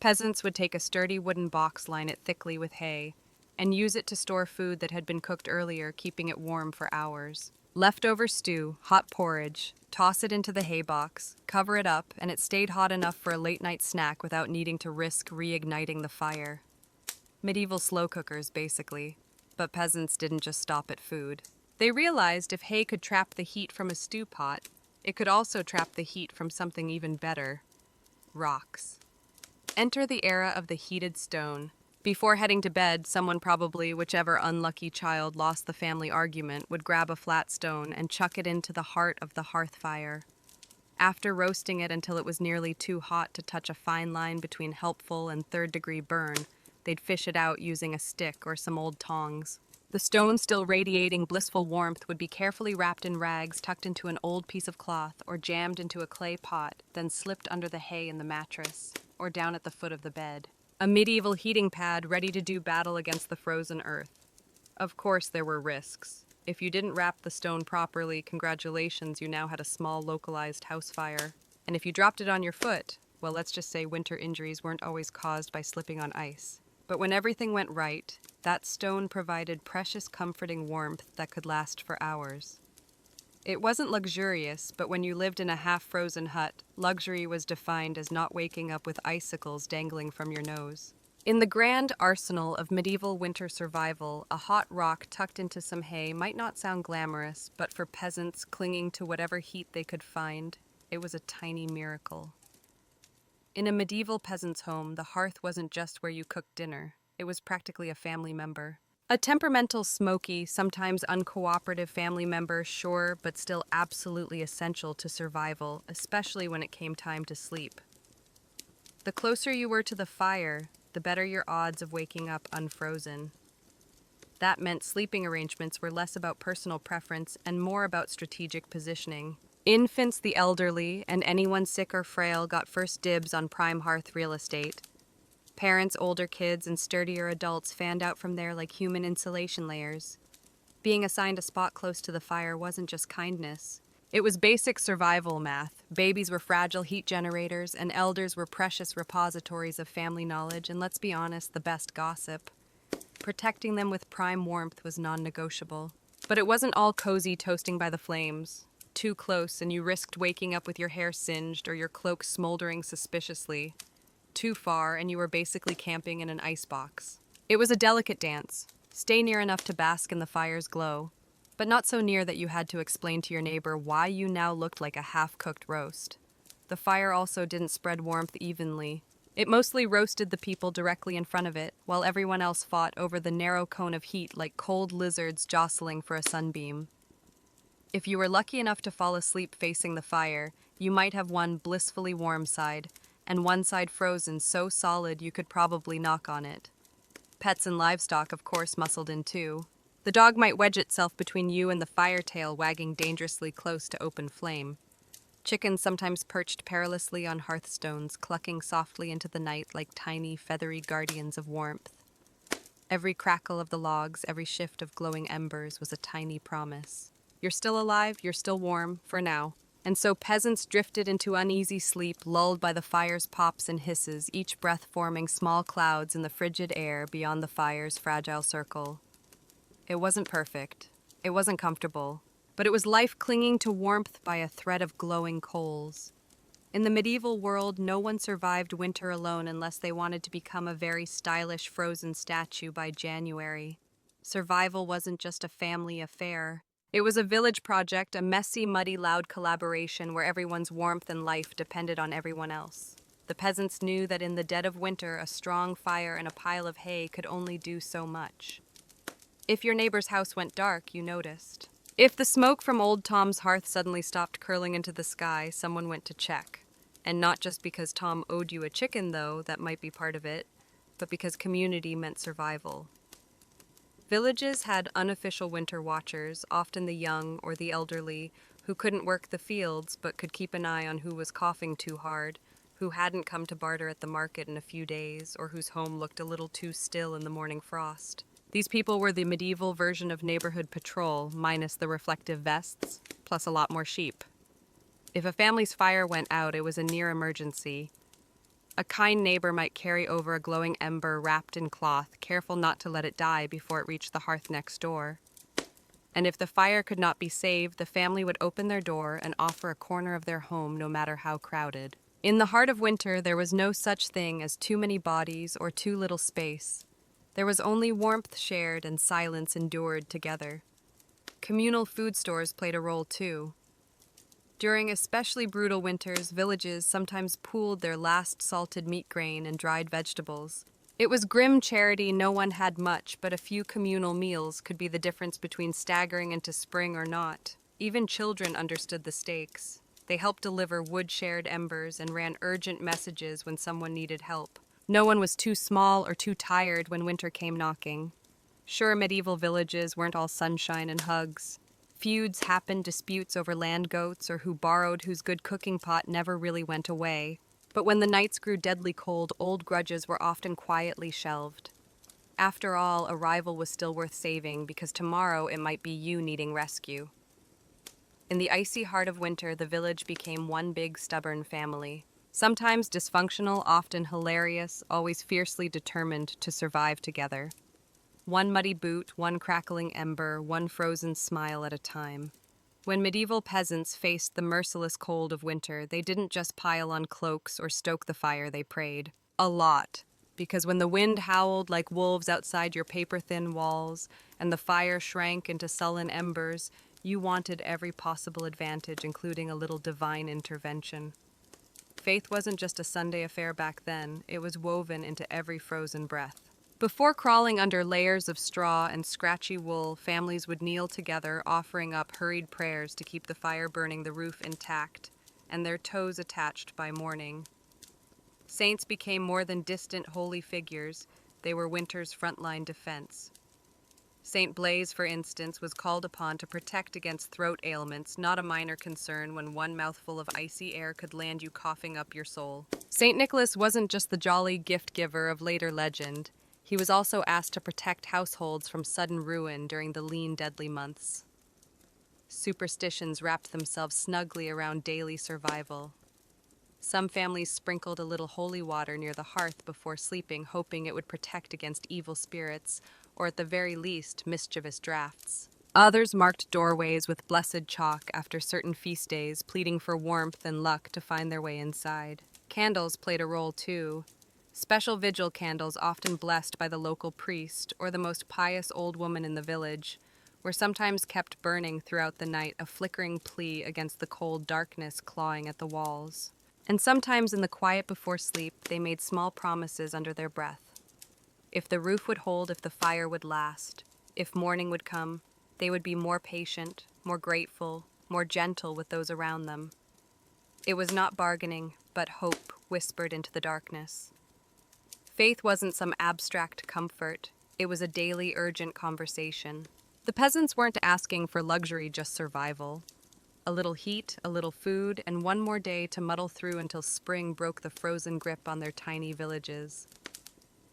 [SPEAKER 1] Peasants would take a sturdy wooden box, line it thickly with hay, and use it to store food that had been cooked earlier, keeping it warm for hours. Leftover stew, hot porridge, toss it into the haybox, cover it up, and it stayed hot enough for a late-night snack without needing to risk reigniting the fire. Medieval slow cookers, basically. But peasants didn't just stop at food. They realized if hay could trap the heat from a stew pot, it could also trap the heat from something even better: rocks. Enter the era of the heated stone. Before heading to bed, someone probably, whichever unlucky child lost the family argument, would grab a flat stone and chuck it into the heart of the hearth fire. After roasting it until it was nearly too hot to touch a fine line between helpful and third-degree burn, they'd fish it out using a stick or some old tongs. The stone, still radiating blissful warmth, would be carefully wrapped in rags, tucked into an old piece of cloth, or jammed into a clay pot, then slipped under the hay in the mattress, or down at the foot of the bed. A medieval heating pad ready to do battle against the frozen earth. Of course, there were risks. If you didn't wrap the stone properly, congratulations, you now had a small localized house fire. And if you dropped it on your foot, well, let's just say winter injuries weren't always caused by slipping on ice. But when everything went right, that stone provided precious, comforting warmth that could last for hours. It wasn't luxurious, but when you lived in a half-frozen hut, luxury was defined as not waking up with icicles dangling from your nose. In the grand arsenal of medieval winter survival, a hot rock tucked into some hay might not sound glamorous, but for peasants clinging to whatever heat they could find, it was a tiny miracle. In a medieval peasant's home, the hearth wasn't just where you cooked dinner, it was practically a family member. A temperamental, smoky, sometimes uncooperative family member, sure, but still absolutely essential to survival, especially when it came time to sleep. The closer you were to the fire, the better your odds of waking up unfrozen. That meant sleeping arrangements were less about personal preference and more about strategic positioning. Infants, the elderly, and anyone sick or frail got first dibs on prime hearth real estate. Parents, older kids, and sturdier adults fanned out from there like human insulation layers. Being assigned a spot close to the fire wasn't just kindness. It was basic survival math. Babies were fragile heat generators, and elders were precious repositories of family knowledge, and let's be honest, the best gossip. Protecting them with prime warmth was non-negotiable. But it wasn't all cozy toasting by the flames. Too close, and you risked waking up with your hair singed or your cloak smoldering suspiciously. Too far, and you were basically camping in an icebox. It was a delicate dance. Stay near enough to bask in the fire's glow, but not so near that you had to explain to your neighbor why you now looked like a half-cooked roast. The fire also didn't spread warmth evenly. It mostly roasted the people directly in front of it, while everyone else fought over the narrow cone of heat like cold lizards jostling for a sunbeam. If you were lucky enough to fall asleep facing the fire, you might have one blissfully warm side, and one side frozen so solid you could probably knock on it. Pets and livestock, of course, muscled in too. The dog might wedge itself between you and the fire tail, wagging dangerously close to open flame. Chickens sometimes perched perilously on hearthstones, clucking softly into the night like tiny, feathery guardians of warmth. Every crackle of the logs, every shift of glowing embers was a tiny promise. You're still alive, you're still warm, for now. And so peasants drifted into uneasy sleep, lulled by the fire's pops and hisses, each breath forming small clouds in the frigid air beyond the fire's fragile circle. It wasn't perfect. It wasn't comfortable. But it was life clinging to warmth by a thread of glowing coals. In the medieval world, no one survived winter alone unless they wanted to become a very stylish frozen statue by January. Survival wasn't just a family affair. It was a village project, a messy, muddy, loud collaboration where everyone's warmth and life depended on everyone else. The peasants knew that in the dead of winter, a strong fire and a pile of hay could only do so much. If your neighbor's house went dark, you noticed. If the smoke from old Tom's hearth suddenly stopped curling into the sky, someone went to check. And not just because Tom owed you a chicken, though, that might be part of it, but because community meant survival. Villages had unofficial winter watchers, often the young or the elderly, who couldn't work the fields but could keep an eye on who was coughing too hard, who hadn't come to barter at the market in a few days, or whose home looked a little too still in the morning frost. These people were the medieval version of neighborhood patrol, minus the reflective vests, plus a lot more sheep. If a family's fire went out, it was a near emergency. A kind neighbor might carry over a glowing ember wrapped in cloth, careful not to let it die before it reached the hearth next door. And if the fire could not be saved, the family would open their door and offer a corner of their home, no matter how crowded. In the heart of winter, there was no such thing as too many bodies or too little space. There was only warmth shared and silence endured together. Communal food stores played a role too. During especially brutal winters, villages sometimes pooled their last salted meat grain and dried vegetables. It was grim charity, no one had much, but a few communal meals could be the difference between staggering into spring or not. Even children understood the stakes. They helped deliver wood-shared embers and ran urgent messages when someone needed help. No one was too small or too tired when winter came knocking. Sure, medieval villages weren't all sunshine and hugs. Feuds happened, disputes over land goats or who borrowed whose good cooking pot never really went away. But when the nights grew deadly cold, old grudges were often quietly shelved. After all, a rival was still worth saving because tomorrow it might be you needing rescue. In the icy heart of winter, the village became one big stubborn family. Sometimes dysfunctional, often hilarious, always fiercely determined to survive together. One muddy boot, one crackling ember, one frozen smile at a time. When medieval peasants faced the merciless cold of winter, they didn't just pile on cloaks or stoke the fire, they prayed. A lot. Because when the wind howled like wolves outside your paper-thin walls and the fire shrank into sullen embers, you wanted every possible advantage, including a little divine intervention. Faith wasn't just a Sunday affair back then, it was woven into every frozen breath. Before crawling under layers of straw and scratchy wool, families would kneel together, offering up hurried prayers to keep the fire burning the roof intact, and their toes attached by morning. Saints became more than distant holy figures, they were winter's frontline defense. Saint Blaise, for instance, was called upon to protect against throat ailments, not a minor concern when one mouthful of icy air could land you coughing up your soul. Saint Nicholas wasn't just the jolly gift giver of later legend. He was also asked to protect households from sudden ruin during the lean, deadly months. Superstitions wrapped themselves snugly around daily survival. Some families sprinkled a little holy water near the hearth before sleeping, hoping it would protect against evil spirits, or at the very least, mischievous drafts. Others marked doorways with blessed chalk after certain feast days, pleading for warmth and luck to find their way inside. Candles played a role too. Special vigil candles, often blessed by the local priest or the most pious old woman in the village, were sometimes kept burning throughout the night, a flickering plea against the cold darkness clawing at the walls. And sometimes in the quiet before sleep, they made small promises under their breath. If the roof would hold, if the fire would last, if morning would come, they would be more patient, more grateful, more gentle with those around them. It was not bargaining, but hope whispered into the darkness. Faith wasn't some abstract comfort, it was a daily, urgent conversation. The peasants weren't asking for luxury, just survival. A little heat, a little food, and one more day to muddle through until spring broke the frozen grip on their tiny villages.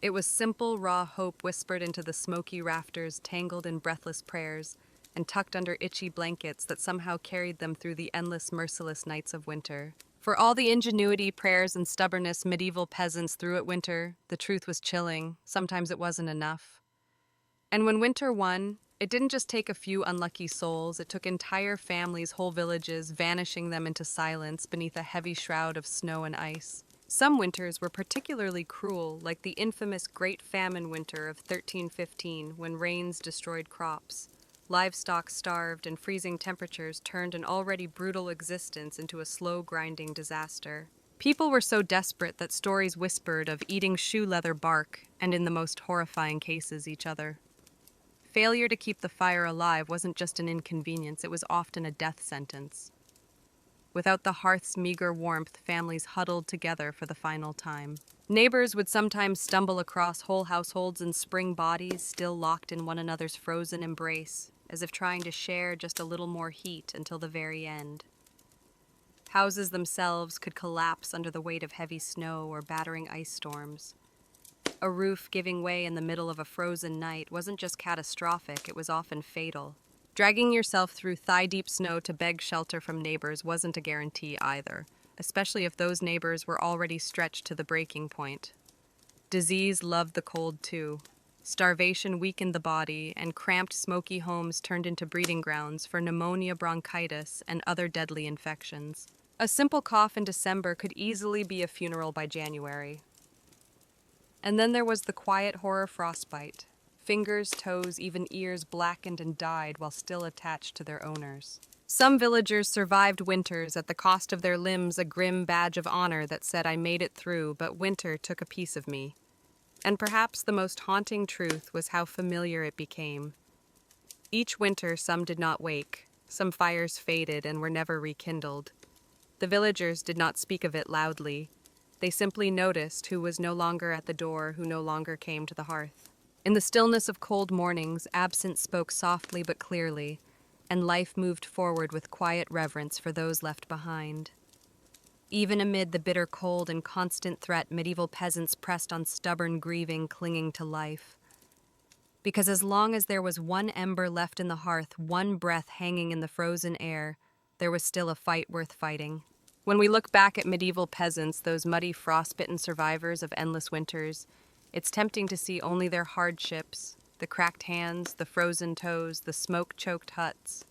[SPEAKER 1] It was simple, raw hope whispered into the smoky rafters, tangled in breathless prayers, and tucked under itchy blankets that somehow carried them through the endless, merciless nights of winter. For all the ingenuity, prayers, and stubbornness medieval peasants threw at winter, the truth was chilling. Sometimes it wasn't enough. And when winter won, it didn't just take a few unlucky souls, it took entire families, whole villages, vanishing them into silence beneath a heavy shroud of snow and ice. Some winters were particularly cruel, like the infamous Great Famine winter of 1315, when rains destroyed crops. Livestock starved, and freezing temperatures turned an already brutal existence into a slow, grinding disaster. People were so desperate that stories whispered of eating shoe leather bark, and in the most horrifying cases, each other. Failure to keep the fire alive wasn't just an inconvenience, it was often a death sentence. Without the hearth's meager warmth, families huddled together for the final time. Neighbors would sometimes stumble across whole households and spring bodies, still locked in one another's frozen embrace, as if trying to share just a little more heat until the very end. Houses themselves could collapse under the weight of heavy snow or battering ice storms. A roof giving way in the middle of a frozen night wasn't just catastrophic, it was often fatal. Dragging yourself through thigh-deep snow to beg shelter from neighbors wasn't a guarantee either, especially if those neighbors were already stretched to the breaking point. Disease loved the cold too. Starvation weakened the body, and cramped, smoky homes turned into breeding grounds for pneumonia, bronchitis, and other deadly infections. A simple cough in December could easily be a funeral by January. And then there was the quiet horror frostbite. Fingers, toes, even ears blackened and died while still attached to their owners. Some villagers survived winters at the cost of their limbs, a grim badge of honor that said, "I made it through, but winter took a piece of me." And perhaps the most haunting truth was how familiar it became. Each winter, some did not wake. Some fires faded and were never rekindled. The villagers did not speak of it loudly. They simply noticed who was no longer at the door, who no longer came to the hearth. In the stillness of cold mornings, absence spoke softly but clearly, and life moved forward with quiet reverence for those left behind. Even amid the bitter cold and constant threat, medieval peasants pressed on, stubborn grieving, clinging to life. Because as long as there was one ember left in the hearth, one breath hanging in the frozen air, there was still a fight worth fighting. When we look back at medieval peasants, those muddy, frost-bitten survivors of endless winters, it's tempting to see only their hardships, the cracked hands, the frozen toes, the smoke-choked huts.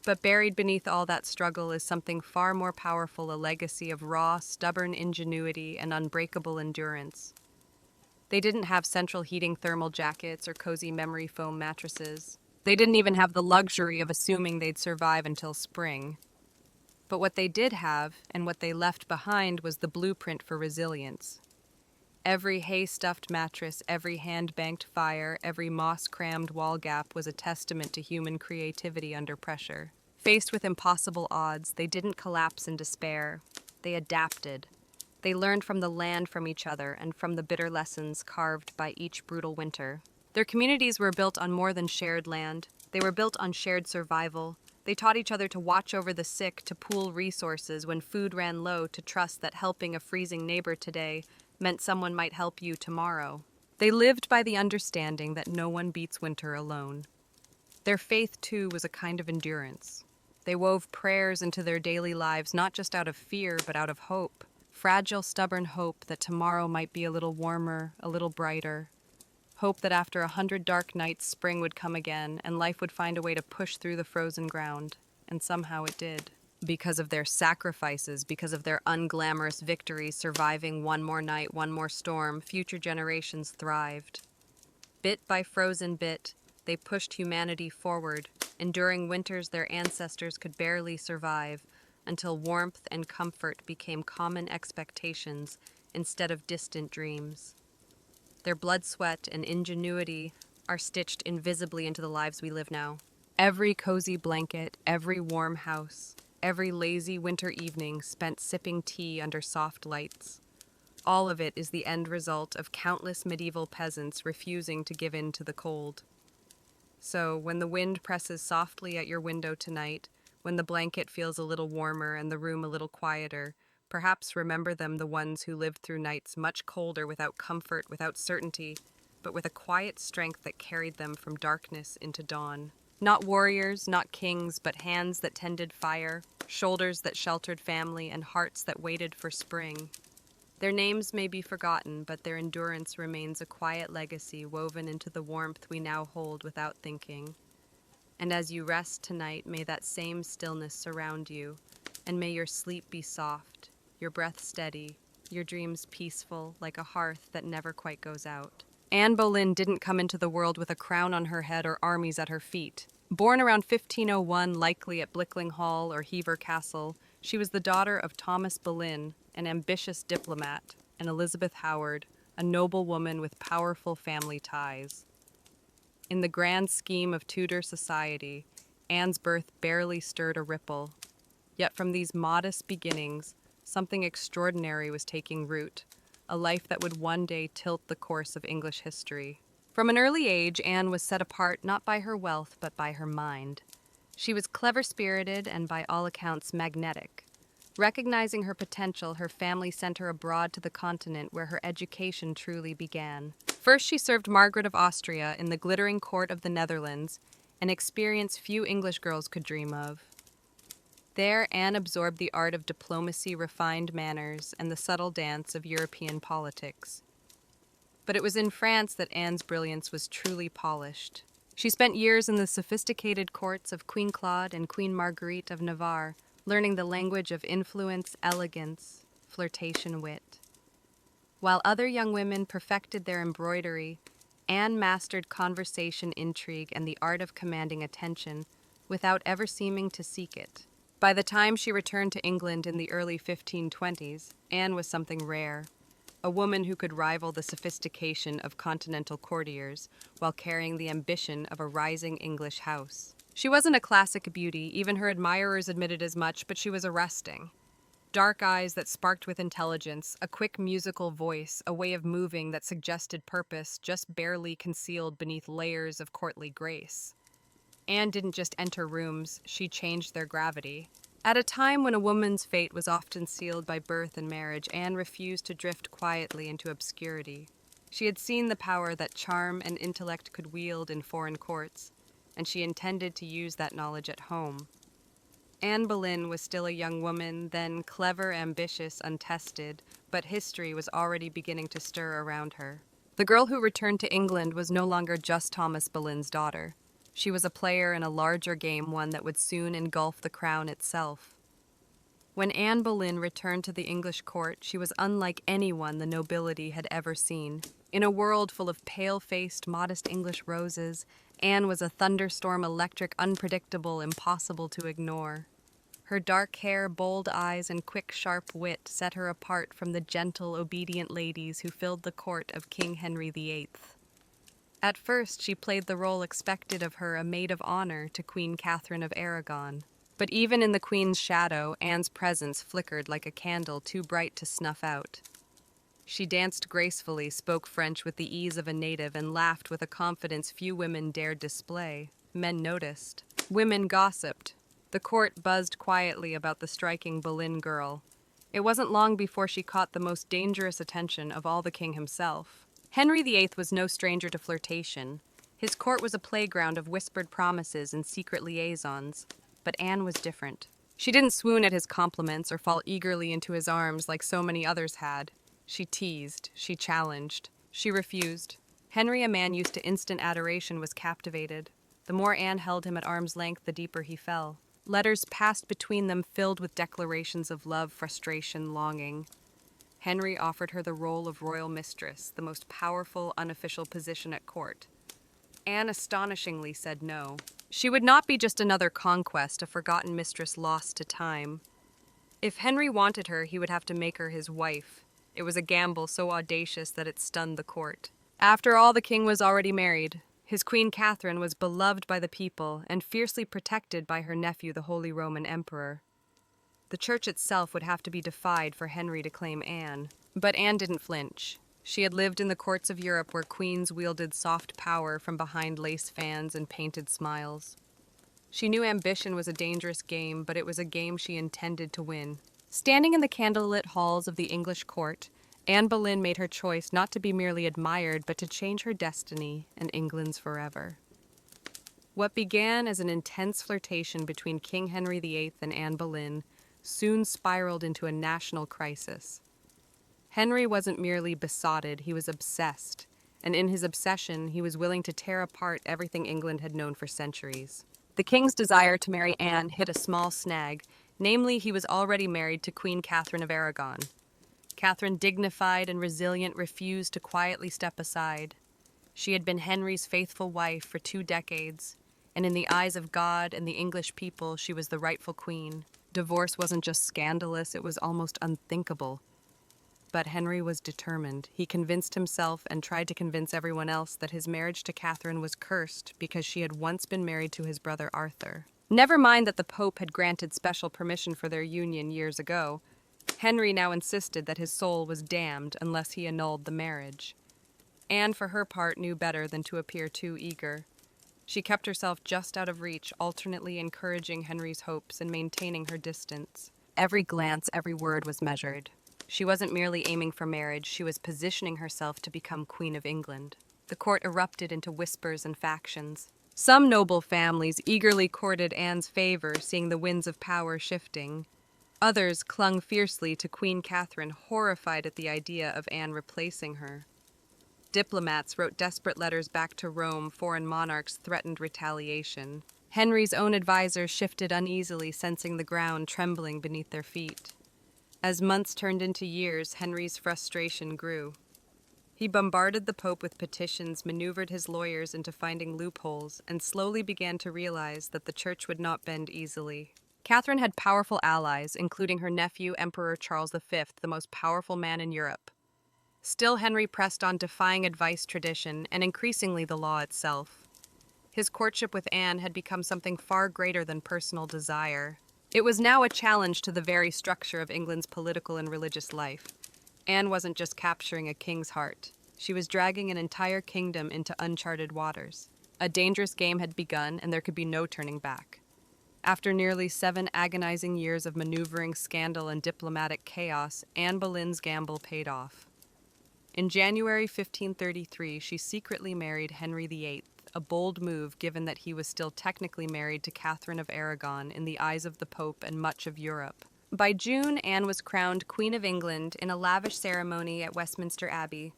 [SPEAKER 1] But buried beneath all that struggle is something far more powerful, a legacy of raw, stubborn ingenuity and unbreakable endurance. They didn't have central heating thermal jackets or cozy memory foam mattresses. They didn't even have the luxury of assuming they'd survive until spring. But what they did have, and what they left behind, was the blueprint for resilience. Every hay-stuffed mattress, every hand-banked fire, every moss-crammed wall gap was a testament to human creativity under pressure. Faced with impossible odds, they didn't collapse in despair. They adapted. They learned from the land, from each other, and from the bitter lessons carved by each brutal winter. Their communities were built on more than shared land. They were built on shared survival. They taught each other to watch over the sick, to pool resources when food ran low, to trust that helping a freezing neighbor today meant someone might help you tomorrow. They lived by the understanding that no one beats winter alone. Their faith, too, was a kind of endurance. They wove prayers into their daily lives, not just out of fear, but out of hope. Fragile, stubborn hope that tomorrow might be a little warmer, a little brighter. Hope that after 100 dark nights, spring would come again, and life would find a way to push through the frozen ground. And somehow it did. Because of their sacrifices, because of their unglamorous victories, surviving one more night, one more storm, future generations thrived. Bit by frozen bit, they pushed humanity forward, enduring winters their ancestors could barely survive, until warmth and comfort became common expectations instead of distant dreams. Their blood, sweat, and ingenuity are stitched invisibly into the lives we live now. Every cozy blanket, every warm house, every lazy winter evening spent sipping tea under soft lights. All of it is the end result of countless medieval peasants refusing to give in to the cold. So, when the wind presses softly at your window tonight, when the blanket feels a little warmer and the room a little quieter, perhaps remember them, the ones who lived through nights much colder, without comfort, without certainty, but with a quiet strength that carried them from darkness into dawn. Not warriors, not kings, but hands that tended fire, shoulders that sheltered family, and hearts that waited for spring. Their names may be forgotten, but their endurance remains a quiet legacy woven into the warmth we now hold without thinking. And as you rest tonight, may that same stillness surround you, and may your sleep be soft, your breath steady, your dreams peaceful, like a hearth that never quite goes out. Anne Boleyn didn't come into the world with a crown on her head or armies at her feet. Born around 1501, likely at Blickling Hall or Hever Castle, she was the daughter of Thomas Boleyn, an ambitious diplomat, and Elizabeth Howard, a noble woman with powerful family ties. In the grand scheme of Tudor society, Anne's birth barely stirred a ripple. Yet from these modest beginnings, something extraordinary was taking root, a life that would one day tilt the course of English history. From an early age, Anne was set apart not by her wealth, but by her mind. She was clever-spirited and, by all accounts, magnetic. Recognizing her potential, her family sent her abroad to the continent where her education truly began. First, she served Margaret of Austria in the glittering court of the Netherlands, an experience few English girls could dream of. There, Anne absorbed the art of diplomacy, refined manners, and the subtle dance of European politics. But it was in France that Anne's brilliance was truly polished. She spent years in the sophisticated courts of Queen Claude and Queen Marguerite of Navarre, learning the language of influence, elegance, flirtation, wit. While other young women perfected their embroidery, Anne mastered conversation, intrigue, and the art of commanding attention without ever seeming to seek it. By the time she returned to England in the early 1520s, Anne was something rare, a woman who could rival the sophistication of continental courtiers while carrying the ambition of a rising English house. She wasn't a classic beauty, even her admirers admitted as much, but she was arresting. Dark eyes that sparked with intelligence, a quick musical voice, a way of moving that suggested purpose, just barely concealed beneath layers of courtly grace. Anne didn't just enter rooms, she changed their gravity. At a time when a woman's fate was often sealed by birth and marriage, Anne refused to drift quietly into obscurity. She had seen the power that charm and intellect could wield in foreign courts, and she intended to use that knowledge at home. Anne Boleyn was still a young woman, then clever, ambitious, untested, but history was already beginning to stir around her. The girl who returned to England was no longer just Thomas Boleyn's daughter. She was a player in a larger game, one that would soon engulf the crown itself. When Anne Boleyn returned to the English court, she was unlike anyone the nobility had ever seen. In a world full of pale-faced, modest English roses, Anne was a thunderstorm electric, unpredictable, impossible to ignore. Her dark hair, bold eyes, and quick, sharp wit set her apart from the gentle, obedient ladies who filled the court of King Henry VIII. At first, she played the role expected of her, a maid of honor to Queen Catherine of Aragon. But even in the Queen's shadow, Anne's presence flickered like a candle too bright to snuff out. She danced gracefully, spoke French with the ease of a native, and laughed with a confidence few women dared display. Men noticed. Women gossiped. The court buzzed quietly about the striking Boleyn girl. It wasn't long before she caught the most dangerous attention of all the king himself. Henry VIII was no stranger to flirtation. His court was a playground of whispered promises and secret liaisons. But Anne was different. She didn't swoon at his compliments or fall eagerly into his arms like so many others had. She teased, she challenged, she refused. Henry, a man used to instant adoration, was captivated. The more Anne held him at arm's length, the deeper he fell. Letters passed between them filled with declarations of love, frustration, longing. Henry offered her the role of royal mistress, the most powerful, unofficial position at court. Anne astonishingly said no. She would not be just another conquest, a forgotten mistress lost to time. If Henry wanted her, he would have to make her his wife. It was a gamble so audacious that it stunned the court. After all, the king was already married. His Queen Catherine was beloved by the people and fiercely protected by her nephew, the Holy Roman Emperor. The church itself would have to be defied for Henry to claim Anne. But Anne didn't flinch. She had lived in the courts of Europe where queens wielded soft power from behind lace fans and painted smiles. She knew ambition was a dangerous game, but it was a game she intended to win. Standing in the candlelit halls of the English court, Anne Boleyn made her choice not to be merely admired, but to change her destiny and England's forever. What began as an intense flirtation between King Henry VIII and Anne Boleyn soon spiraled into a national crisis. Henry wasn't merely besotted, he was obsessed, and in his obsession, he was willing to tear apart everything England had known for centuries. The king's desire to marry Anne hit a small snag, namely, he was already married to Queen Catherine of Aragon. Catherine, dignified and resilient, refused to quietly step aside. She had been Henry's faithful wife for 2 decades, and in the eyes of God and the English people, she was the rightful queen. Divorce wasn't just scandalous, it was almost unthinkable. But Henry was determined. He convinced himself and tried to convince everyone else that his marriage to Catherine was cursed because she had once been married to his brother Arthur. Never mind that the Pope had granted special permission for their union years ago. Henry now insisted that his soul was damned unless he annulled the marriage. Anne, for her part, knew better than to appear too eager. She kept herself just out of reach, alternately encouraging Henry's hopes and maintaining her distance. Every glance, every word was measured. She wasn't merely aiming for marriage, she was positioning herself to become Queen of England. The court erupted into whispers and factions. Some noble families eagerly courted Anne's favor, seeing the winds of power shifting. Others clung fiercely to Queen Catherine, horrified at the idea of Anne replacing her. Diplomats wrote desperate letters back to Rome, foreign monarchs threatened retaliation. Henry's own advisors shifted uneasily, sensing the ground trembling beneath their feet. As months turned into years, Henry's frustration grew. He bombarded the Pope with petitions, maneuvered his lawyers into finding loopholes, and slowly began to realize that the church would not bend easily. Catherine had powerful allies, including her nephew, Emperor Charles V, the most powerful man in Europe. Still, Henry pressed on, defying advice, tradition, and increasingly the law itself. His courtship with Anne had become something far greater than personal desire. It was now a challenge to the very structure of England's political and religious life. Anne wasn't just capturing a king's heart. She was dragging an entire kingdom into uncharted waters. A dangerous game had begun, and there could be no turning back. After nearly 7 agonizing years of maneuvering, scandal, and diplomatic chaos, Anne Boleyn's gamble paid off. In January 1533, she secretly married Henry VIII, a bold move given that he was still technically married to Catherine of Aragon in the eyes of the Pope and much of Europe. By June, Anne was crowned Queen of England in a lavish ceremony at Westminster Abbey.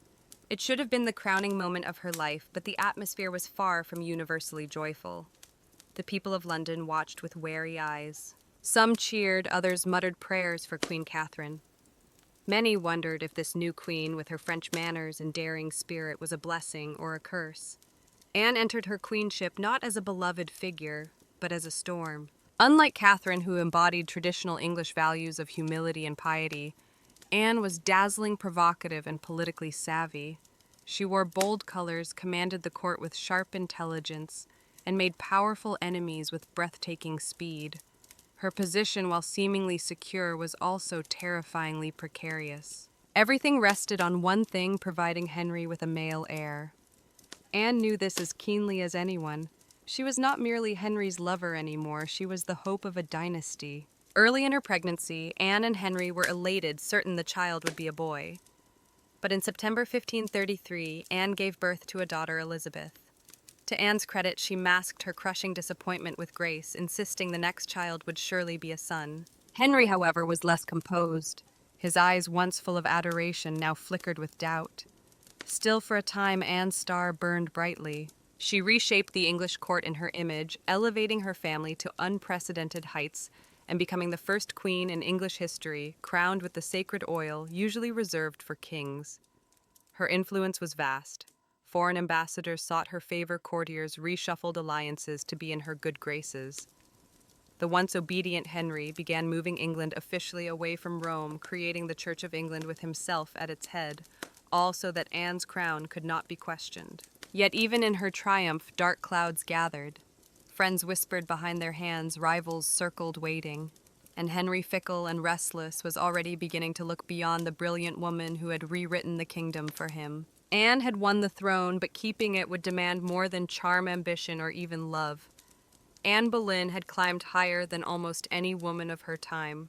[SPEAKER 1] It should have been the crowning moment of her life, but the atmosphere was far from universally joyful. The people of London watched with wary eyes. Some cheered, others muttered prayers for Queen Catherine. Many wondered if this new queen, with her French manners and daring spirit, was a blessing or a curse. Anne entered her queenship not as a beloved figure, but as a storm. Unlike Catherine, who embodied traditional English values of humility and piety, Anne was dazzling, provocative, and politically savvy. She wore bold colors, commanded the court with sharp intelligence, and made powerful enemies with breathtaking speed. Her position, while seemingly secure, was also terrifyingly precarious. Everything rested on one thing: providing Henry with a male heir. Anne knew this as keenly as anyone. She was not merely Henry's lover anymore, she was the hope of a dynasty. Early in her pregnancy, Anne and Henry were elated, certain the child would be a boy. But in September 1533, Anne gave birth to a daughter, Elizabeth. To Anne's credit, she masked her crushing disappointment with grace, insisting the next child would surely be a son. Henry, however, was less composed. His eyes, once full of adoration, now flickered with doubt. Still, for a time, Anne's star burned brightly. She reshaped the English court in her image, elevating her family to unprecedented heights and becoming the first queen in English history crowned with the sacred oil usually reserved for kings. Her influence was vast. Foreign ambassadors sought her favor, courtiers reshuffled alliances to be in her good graces. The once obedient Henry began moving England officially away from Rome, creating the Church of England with himself at its head, all so that Anne's crown could not be questioned. Yet even in her triumph, dark clouds gathered. Friends whispered behind their hands, rivals circled waiting, and Henry, fickle and restless, was already beginning to look beyond the brilliant woman who had rewritten the kingdom for him. Anne had won the throne, but keeping it would demand more than charm, ambition, or even love. Anne Boleyn had climbed higher than almost any woman of her time.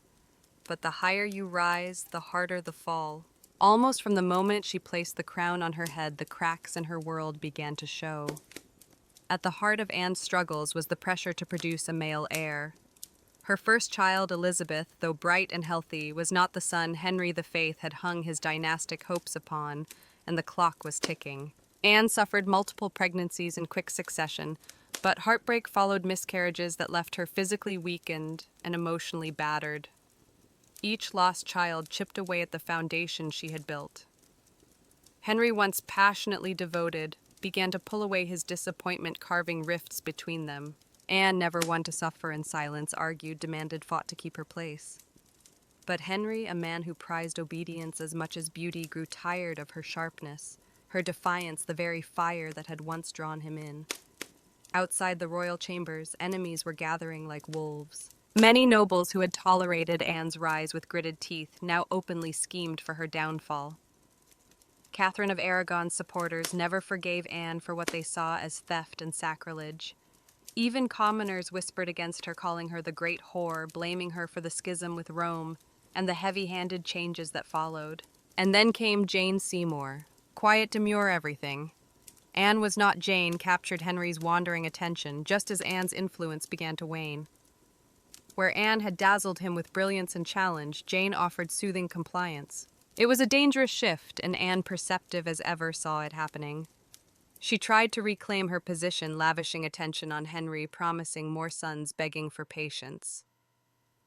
[SPEAKER 1] But the higher you rise, the harder the fall. Almost from the moment she placed the crown on her head, the cracks in her world began to show. At the heart of Anne's struggles was the pressure to produce a male heir. Her first child, Elizabeth, though bright and healthy, was not the son Henry the Faithful had hung his dynastic hopes upon, and the clock was ticking. Anne suffered multiple pregnancies in quick succession, but heartbreak followed miscarriages that left her physically weakened and emotionally battered. Each lost child chipped away at the foundation she had built. Henry, once passionately devoted, began to pull away his disappointment, carving rifts between them. Anne, never one to suffer in silence, argued, demanded, fought to keep her place. But Henry, a man who prized obedience as much as beauty, grew tired of her sharpness, her defiance, the very fire that had once drawn him in. Outside the royal chambers, enemies were gathering like wolves. Many nobles who had tolerated Anne's rise with gritted teeth now openly schemed for her downfall. Catherine of Aragon's supporters never forgave Anne for what they saw as theft and sacrilege. Even commoners whispered against her, calling her the great whore, blaming her for the schism with Rome and the heavy-handed changes that followed. And then came Jane Seymour. Quiet, demure, everything. Anne was not Jane, captured Henry's wandering attention, just as Anne's influence began to wane. Where Anne had dazzled him with brilliance and challenge, Jane offered soothing compliance. It was a dangerous shift, and Anne, perceptive as ever, saw it happening. She tried to reclaim her position, lavishing attention on Henry, promising more sons, begging for patience.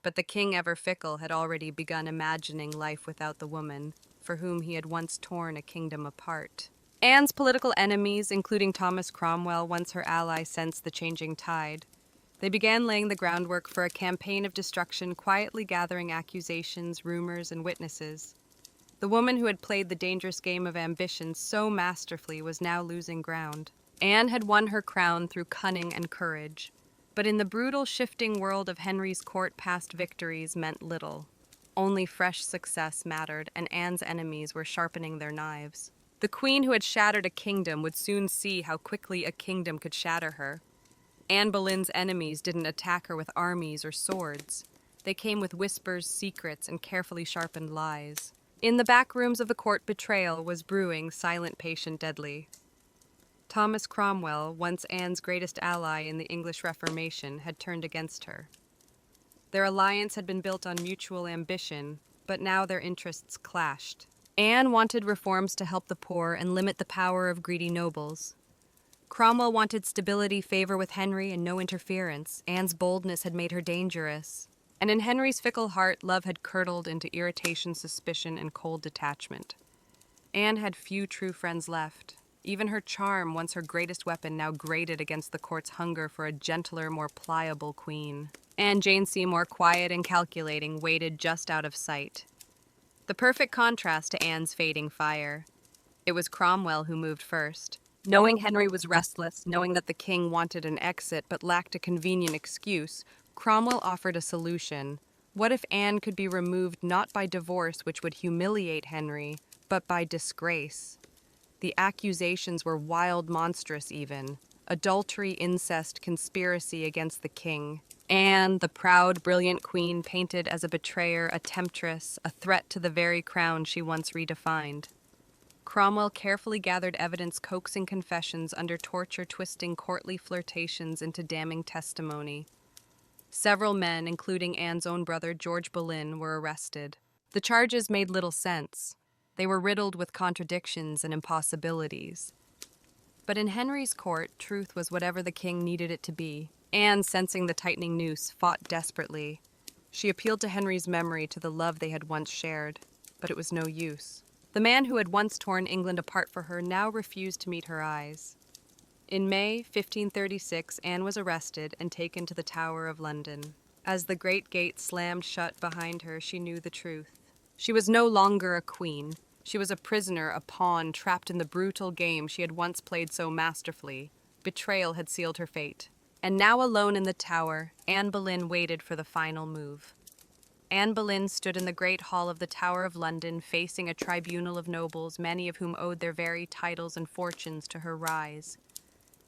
[SPEAKER 1] But the king, ever fickle, had already begun imagining life without the woman, for whom he had once torn a kingdom apart. Anne's political enemies, including Thomas Cromwell, once her ally, sensed the changing tide. They began laying the groundwork for a campaign of destruction, quietly gathering accusations, rumors, and witnesses. The woman who had played the dangerous game of ambition so masterfully was now losing ground. Anne had won her crown through cunning and courage, but in the brutal, shifting world of Henry's court, past victories meant little. Only fresh success mattered, and Anne's enemies were sharpening their knives. The queen who had shattered a kingdom would soon see how quickly a kingdom could shatter her. Anne Boleyn's enemies didn't attack her with armies or swords. They came with whispers, secrets, and carefully sharpened lies. In the back rooms of the court, betrayal was brewing, silent, patient, deadly. Thomas Cromwell, once Anne's greatest ally in the English Reformation, had turned against her. Their alliance had been built on mutual ambition, but now their interests clashed. Anne wanted reforms to help the poor and limit the power of greedy nobles. Cromwell wanted stability, favor with Henry, and no interference. Anne's boldness had made her dangerous. And in Henry's fickle heart, love had curdled into irritation, suspicion, and cold detachment. Anne had few true friends left. Even her charm, once her greatest weapon, now grated against the court's hunger for a gentler, more pliable queen. And Jane Seymour, quiet and calculating, waited just out of sight. The perfect contrast to Anne's fading fire. It was Cromwell who moved first. Knowing Henry was restless, knowing that the king wanted an exit but lacked a convenient excuse, Cromwell offered a solution. What if Anne could be removed not by divorce, which would humiliate Henry, but by disgrace? The accusations were wild, monstrous even. Adultery, incest, conspiracy against the king. Anne, the proud, brilliant queen, painted as a betrayer, a temptress, a threat to the very crown she once redefined. Cromwell carefully gathered evidence, coaxing confessions under torture, twisting courtly flirtations into damning testimony. Several men, including Anne's own brother, George Boleyn, were arrested. The charges made little sense. They were riddled with contradictions and impossibilities. But in Henry's court, truth was whatever the king needed it to be. Anne, sensing the tightening noose, fought desperately. She appealed to Henry's memory, to the love they had once shared. But it was no use. The man who had once torn England apart for her now refused to meet her eyes. In May 1536, Anne was arrested and taken to the Tower of London. As the great gate slammed shut behind her, she knew the truth. She was no longer a queen. She was a prisoner, a pawn, trapped in the brutal game she had once played so masterfully. Betrayal had sealed her fate. And now alone in the Tower, Anne Boleyn waited for the final move. Anne Boleyn stood in the great hall of the Tower of London, facing a tribunal of nobles, many of whom owed their very titles and fortunes to her rise.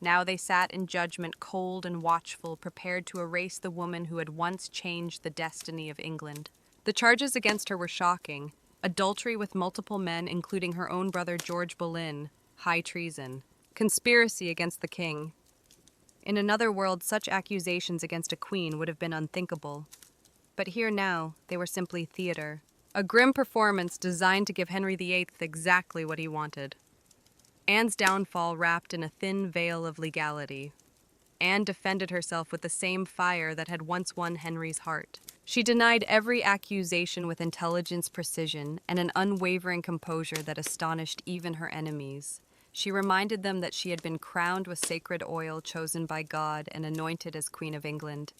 [SPEAKER 1] Now they sat in judgment, cold and watchful, prepared to erase the woman who had once changed the destiny of England. The charges against her were shocking. Adultery with multiple men, including her own brother George Boleyn, high treason, conspiracy against the king. In another world, such accusations against a queen would have been unthinkable. But here now, they were simply theater. A grim performance designed to give Henry VIII exactly what he wanted. Anne's downfall wrapped in a thin veil of legality. Anne defended herself with the same fire that had once won Henry's heart. She denied every accusation with intelligence, precision, and an unwavering composure that astonished even her enemies. She reminded them that she had been crowned with sacred oil chosen by God and anointed as Queen of England.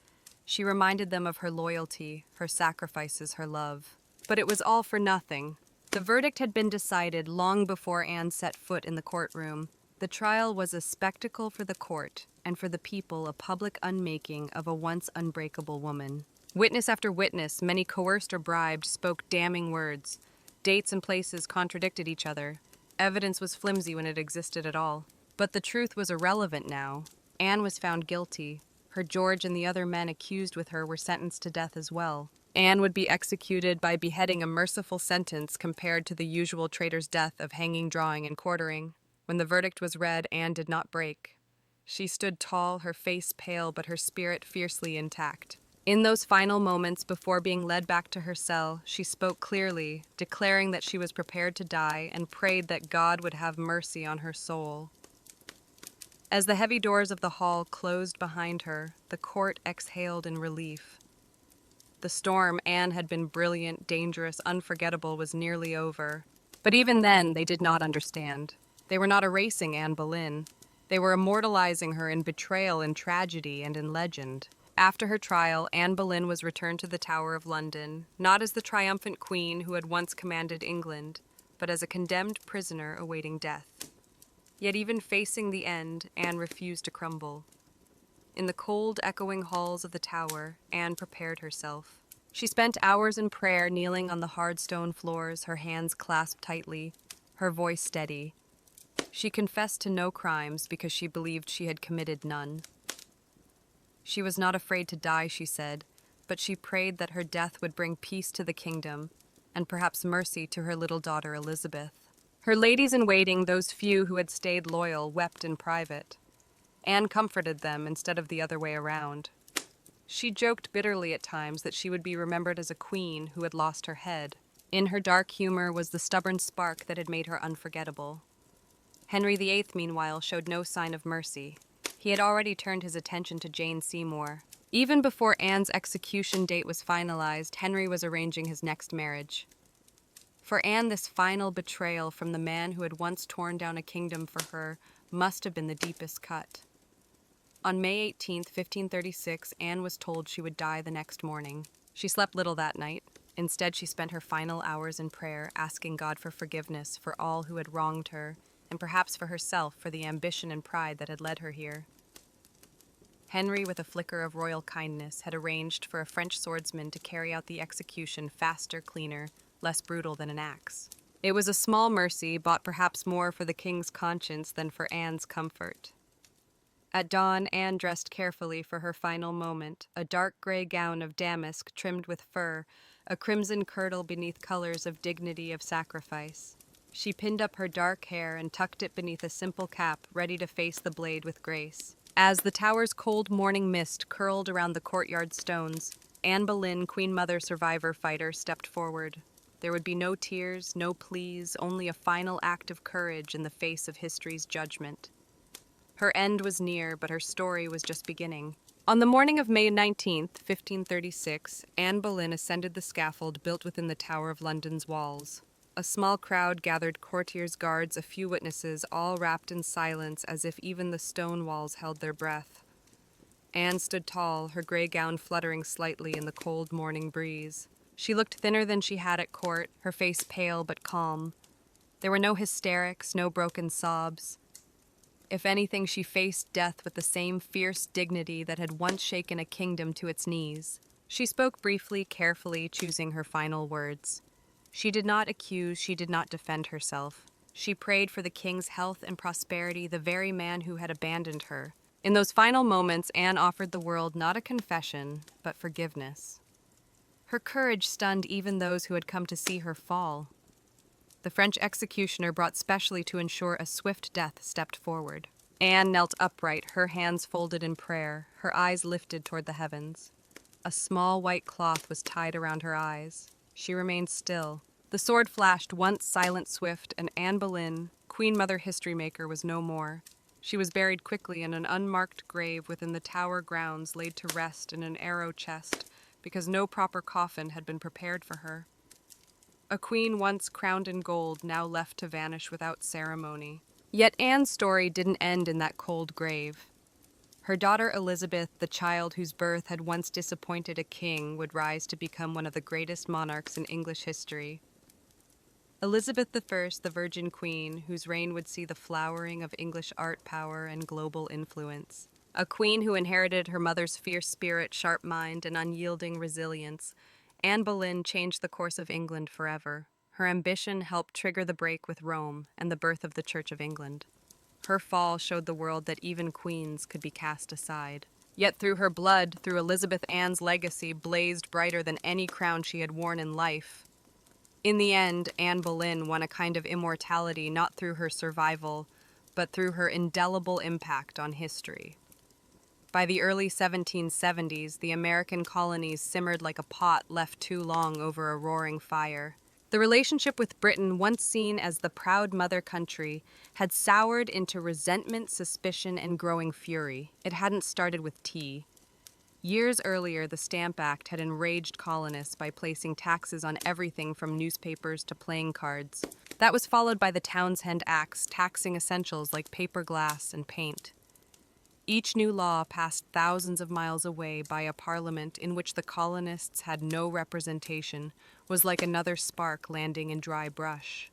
[SPEAKER 1] She reminded them of her loyalty, her sacrifices, her love. But it was all for nothing. The verdict had been decided long before Anne set foot in the courtroom. The trial was a spectacle for the court, and for the people a public unmaking of a once unbreakable woman. Witness after witness, many coerced or bribed, spoke damning words. Dates and places contradicted each other. Evidence was flimsy when it existed at all. But the truth was irrelevant now. Anne was found guilty. Her George and the other men accused with her were sentenced to death as well. Anne would be executed by beheading, a merciful sentence compared to the usual traitor's death of hanging, drawing, and quartering. When the verdict was read, Anne did not break. She stood tall, her face pale, but her spirit fiercely intact. In those final moments before being led back to her cell, she spoke clearly, declaring that she was prepared to die and prayed that God would have mercy on her soul. As the heavy doors of the hall closed behind her, the court exhaled in relief. The storm, Anne had been brilliant, dangerous, unforgettable, was nearly over. But even then, they did not understand. They were not erasing Anne Boleyn. They were immortalizing her in betrayal, in tragedy, and in legend. After her trial, Anne Boleyn was returned to the Tower of London, not as the triumphant queen who had once commanded England, but as a condemned prisoner awaiting death. Yet even facing the end, Anne refused to crumble. In the cold, echoing halls of the tower, Anne prepared herself. She spent hours in prayer, kneeling on the hard stone floors, her hands clasped tightly, her voice steady. She confessed to no crimes because she believed she had committed none. She was not afraid to die, she said, but she prayed that her death would bring peace to the kingdom and perhaps mercy to her little daughter Elizabeth. Her ladies-in-waiting, those few who had stayed loyal, wept in private. Anne comforted them instead of the other way around. She joked bitterly at times that she would be remembered as a queen who had lost her head. In her dark humor was the stubborn spark that had made her unforgettable. Henry VIII, meanwhile, showed no sign of mercy. He had already turned his attention to Jane Seymour. Even before Anne's execution date was finalized, Henry was arranging his next marriage. For Anne, this final betrayal from the man who had once torn down a kingdom for her must have been the deepest cut. On May 18th, 1536, Anne was told she would die the next morning. She slept little that night. Instead, she spent her final hours in prayer, asking God for forgiveness for all who had wronged her, and perhaps for herself for the ambition and pride that had led her here. Henry, with a flicker of royal kindness, had arranged for a French swordsman to carry out the execution faster, cleaner, less brutal than an axe. It was a small mercy, bought perhaps more for the king's conscience than for Anne's comfort. At dawn, Anne dressed carefully for her final moment, a dark gray gown of damask trimmed with fur, a crimson kirtle beneath colors of dignity of sacrifice. She pinned up her dark hair and tucked it beneath a simple cap, ready to face the blade with grace. As the tower's cold morning mist curled around the courtyard stones, Anne Boleyn, Queen Mother survivor fighter, stepped forward. There would be no tears, no pleas, only a final act of courage in the face of history's judgment. Her end was near, but her story was just beginning. On the morning of May 19th, 1536, Anne Boleyn ascended the scaffold built within the Tower of London's walls. A small crowd gathered, courtiers, guards, a few witnesses, all wrapped in silence as if even the stone walls held their breath. Anne stood tall, her gray gown fluttering slightly in the cold morning breeze. She looked thinner than she had at court, her face pale but calm. There were no hysterics, no broken sobs. If anything, she faced death with the same fierce dignity that had once shaken a kingdom to its knees. She spoke briefly, carefully, choosing her final words. She did not accuse, she did not defend herself. She prayed for the king's health and prosperity, the very man who had abandoned her. In those final moments, Anne offered the world not a confession, but forgiveness. Her courage stunned even those who had come to see her fall. The French executioner, brought specially to ensure a swift death, stepped forward. Anne knelt upright, her hands folded in prayer, her eyes lifted toward the heavens. A small white cloth was tied around her eyes. She remained still. The sword flashed, once silent, swift, and Anne Boleyn, Queen Mother History Maker, was no more. She was buried quickly in an unmarked grave within the tower grounds, laid to rest in an arrow chest, because no proper coffin had been prepared for her. A queen once crowned in gold, now left to vanish without ceremony. Yet Anne's story didn't end in that cold grave. Her daughter Elizabeth, the child whose birth had once disappointed a king, would rise to become one of the greatest monarchs in English history. Elizabeth I, the Virgin Queen, whose reign would see the flowering of English art, power, and global influence. A queen who inherited her mother's fierce spirit, sharp mind, and unyielding resilience. Anne Boleyn changed the course of England forever. Her ambition helped trigger the break with Rome and the birth of the Church of England. Her fall showed the world that even queens could be cast aside. Yet through her blood, through Elizabeth Anne's legacy, blazed brighter than any crown she had worn in life. In the end, Anne Boleyn won a kind of immortality not through her survival, but through her indelible impact on history. By the early 1770s, the American colonies simmered like a pot left too long over a roaring fire. The relationship with Britain, once seen as the proud mother country, had soured into resentment, suspicion, and growing fury. It hadn't started with tea. Years earlier, the Stamp Act had enraged colonists by placing taxes on everything from newspapers to playing cards. That was followed by the Townshend Acts, taxing essentials like paper, glass, and paint. Each new law passed thousands of miles away by a parliament in which the colonists had no representation was like another spark landing in dry brush.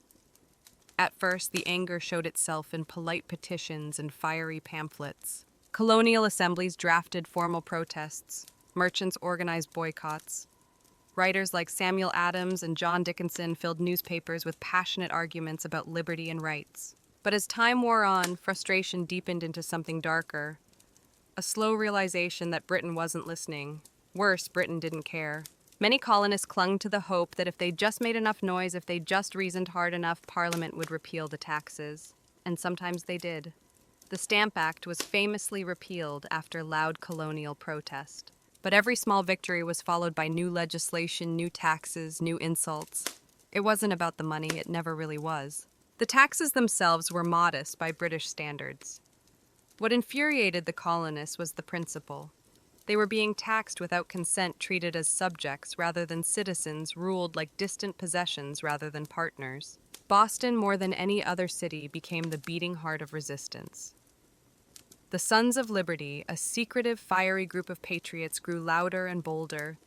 [SPEAKER 1] At first, the anger showed itself in polite petitions and fiery pamphlets. Colonial assemblies drafted formal protests. Merchants organized boycotts. Writers like Samuel Adams and John Dickinson filled newspapers with passionate arguments about liberty and rights. But as time wore on, frustration deepened into something darker. A slow realization that Britain wasn't listening. Worse, Britain didn't care. Many colonists clung to the hope that if they just made enough noise, if they just reasoned hard enough, Parliament would repeal the taxes. And sometimes they did. The Stamp Act was famously repealed after loud colonial protest. But every small victory was followed by new legislation, new taxes, new insults. It wasn't about the money, it never really was. The taxes themselves were modest by British standards. What infuriated the colonists was the principle. They were being taxed without consent, treated as subjects rather than citizens, ruled like distant possessions rather than partners. Boston, more than any other city, became the beating heart of resistance. The Sons of Liberty, a secretive, fiery group of patriots, grew louder and bolder.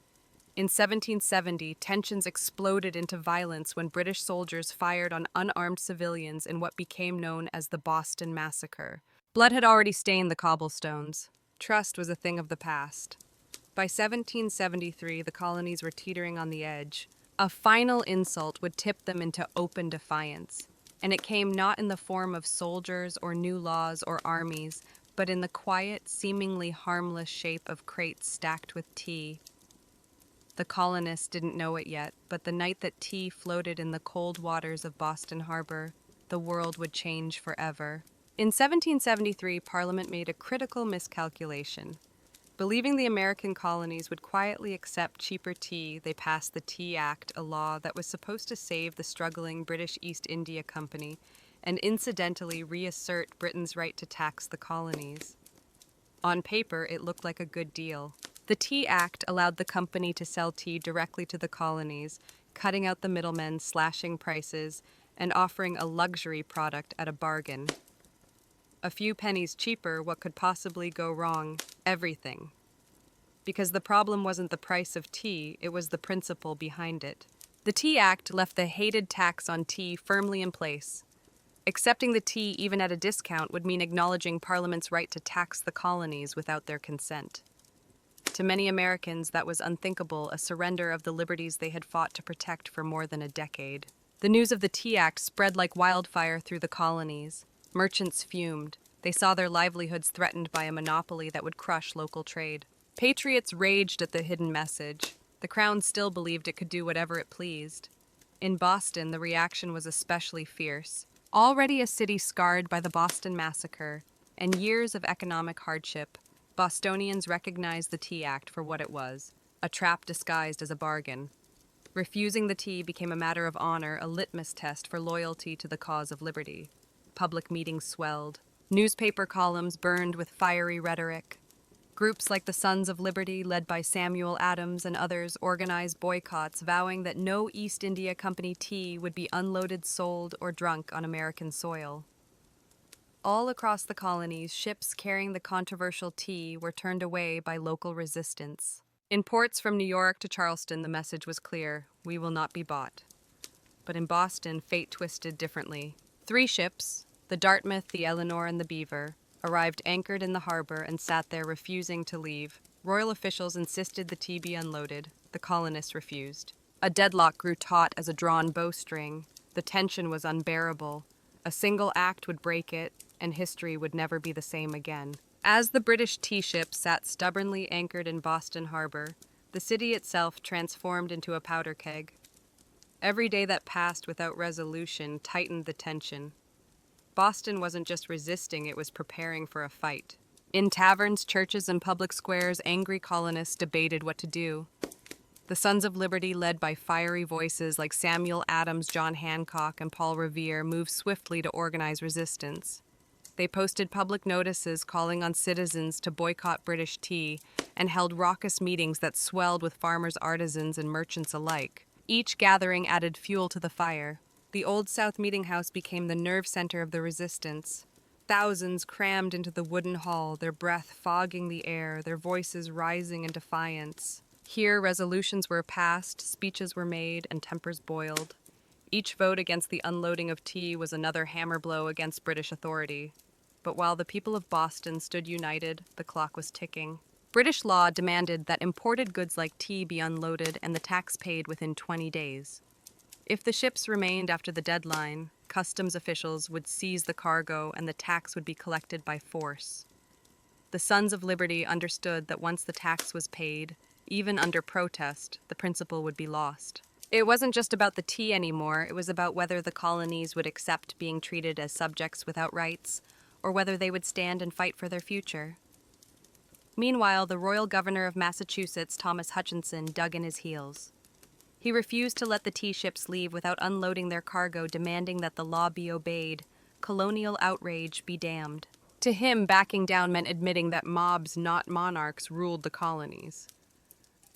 [SPEAKER 1] In 1770, tensions exploded into violence when British soldiers fired on unarmed civilians in what became known as the Boston Massacre. Blood had already stained the cobblestones. Trust was a thing of the past. By 1773, the colonies were teetering on the edge. A final insult would tip them into open defiance, and it came not in the form of soldiers or new laws or armies, but in the quiet, seemingly harmless shape of crates stacked with tea. The colonists didn't know it yet, but the night that tea floated in the cold waters of Boston Harbor, the world would change forever. In 1773, Parliament made a critical miscalculation. Believing the American colonies would quietly accept cheaper tea, they passed the Tea Act, a law that was supposed to save the struggling British East India Company and incidentally reassert Britain's right to tax the colonies. On paper, it looked like a good deal. The Tea Act allowed the company to sell tea directly to the colonies, cutting out the middlemen, slashing prices, and offering a luxury product at a bargain. A few pennies cheaper, what could possibly go wrong? Everything. Because the problem wasn't the price of tea, it was the principle behind it. The Tea Act left the hated tax on tea firmly in place. Accepting the tea even at a discount would mean acknowledging Parliament's right to tax the colonies without their consent. To many Americans, that was unthinkable, a surrender of the liberties they had fought to protect for more than a decade. The news of the Tea Act spread like wildfire through the colonies. Merchants fumed. They saw their livelihoods threatened by a monopoly that would crush local trade. Patriots raged at the hidden message. The Crown still believed it could do whatever it pleased. In Boston, the reaction was especially fierce. Already a city scarred by the Boston Massacre and years of economic hardship, Bostonians recognized the Tea Act for what it was, a trap disguised as a bargain. Refusing the tea became a matter of honor, a litmus test for loyalty to the cause of liberty. Public meetings swelled. Newspaper columns burned with fiery rhetoric. Groups like the Sons of Liberty, led by Samuel Adams and others, organized boycotts, vowing that no East India Company tea would be unloaded, sold, or drunk on American soil. All across the colonies, ships carrying the controversial tea were turned away by local resistance. In ports from New York to Charleston, the message was clear: we will not be bought. But in Boston, fate twisted differently. 3 ships, the Dartmouth, the Eleanor, and the Beaver, arrived anchored in the harbor and sat there refusing to leave. Royal officials insisted the tea be unloaded. The colonists refused. A deadlock grew taut as a drawn bowstring. The tension was unbearable. A single act would break it, and history would never be the same again. As the British tea ship sat stubbornly anchored in Boston Harbor, the city itself transformed into a powder keg. Every day that passed without resolution tightened the tension. Boston wasn't just resisting, it was preparing for a fight. In taverns, churches, and public squares, angry colonists debated what to do. The Sons of Liberty, led by fiery voices like Samuel Adams, John Hancock, and Paul Revere, moved swiftly to organize resistance. They posted public notices calling on citizens to boycott British tea and held raucous meetings that swelled with farmers, artisans, and merchants alike. Each gathering added fuel to the fire. The Old South Meeting House became the nerve center of the resistance. Thousands crammed into the wooden hall, their breath fogging the air, their voices rising in defiance. Here, resolutions were passed, speeches were made, and tempers boiled. Each vote against the unloading of tea was another hammer blow against British authority. But while the people of Boston stood united, the clock was ticking. British law demanded that imported goods like tea be unloaded and the tax paid within 20 days. If the ships remained after the deadline, customs officials would seize the cargo and the tax would be collected by force. The Sons of Liberty understood that once the tax was paid, even under protest, the principle would be lost. It wasn't just about the tea anymore, it was about whether the colonies would accept being treated as subjects without rights, or whether they would stand and fight for their future. Meanwhile, the royal governor of Massachusetts, Thomas Hutchinson, dug in his heels. He refused to let the tea ships leave without unloading their cargo, demanding that the law be obeyed, colonial outrage be damned. To him, backing down meant admitting that mobs, not monarchs, ruled the colonies.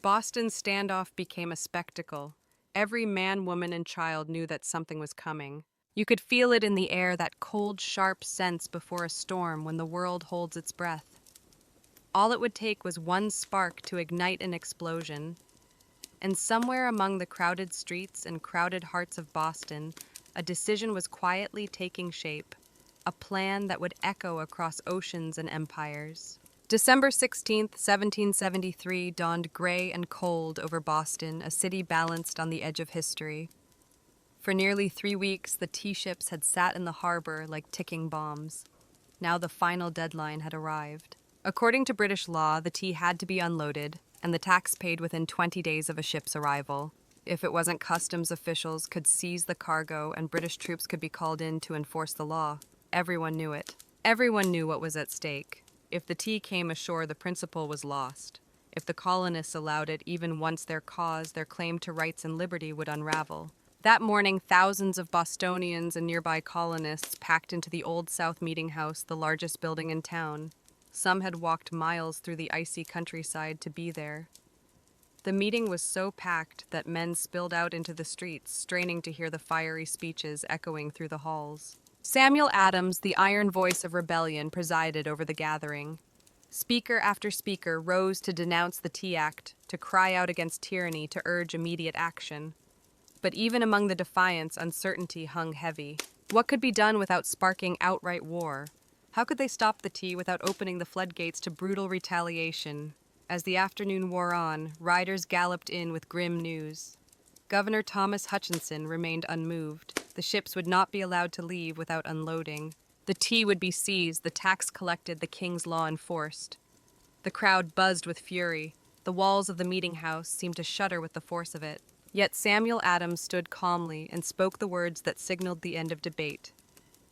[SPEAKER 1] Boston's standoff became a spectacle. Every man, woman, and child knew that something was coming. You could feel it in the air, that cold, sharp sense before a storm when the world holds its breath. All it would take was one spark to ignite an explosion. And somewhere among the crowded streets and crowded hearts of Boston, a decision was quietly taking shape, a plan that would echo across oceans and empires. December 16th, 1773 dawned gray and cold over Boston, a city balanced on the edge of history. For nearly 3 weeks, the tea ships had sat in the harbor like ticking bombs. Now the final deadline had arrived. According to British law, the tea had to be unloaded, and the tax paid within 20 days of a ship's arrival. If it wasn't, customs officials could seize the cargo and British troops could be called in to enforce the law. Everyone knew it. Everyone knew what was at stake. If the tea came ashore, the principle was lost. If the colonists allowed it, even once their claim to rights and liberty would unravel. That morning, thousands of Bostonians and nearby colonists packed into the Old South Meeting House, the largest building in town. Some had walked miles through the icy countryside to be there. The meeting was so packed that men spilled out into the streets, straining to hear the fiery speeches echoing through the halls. Samuel Adams, the iron voice of rebellion, presided over the gathering. Speaker after speaker rose to denounce the Tea Act, to cry out against tyranny, to urge immediate action. But even among the defiants, uncertainty hung heavy. What could be done without sparking outright war? How could they stop the tea without opening the floodgates to brutal retaliation? As the afternoon wore on, riders galloped in with grim news. Governor Thomas Hutchinson remained unmoved. The ships would not be allowed to leave without unloading. The tea would be seized, the tax collected, the king's law enforced. The crowd buzzed with fury. The walls of the meeting house seemed to shudder with the force of it. Yet Samuel Adams stood calmly and spoke the words that signaled the end of debate.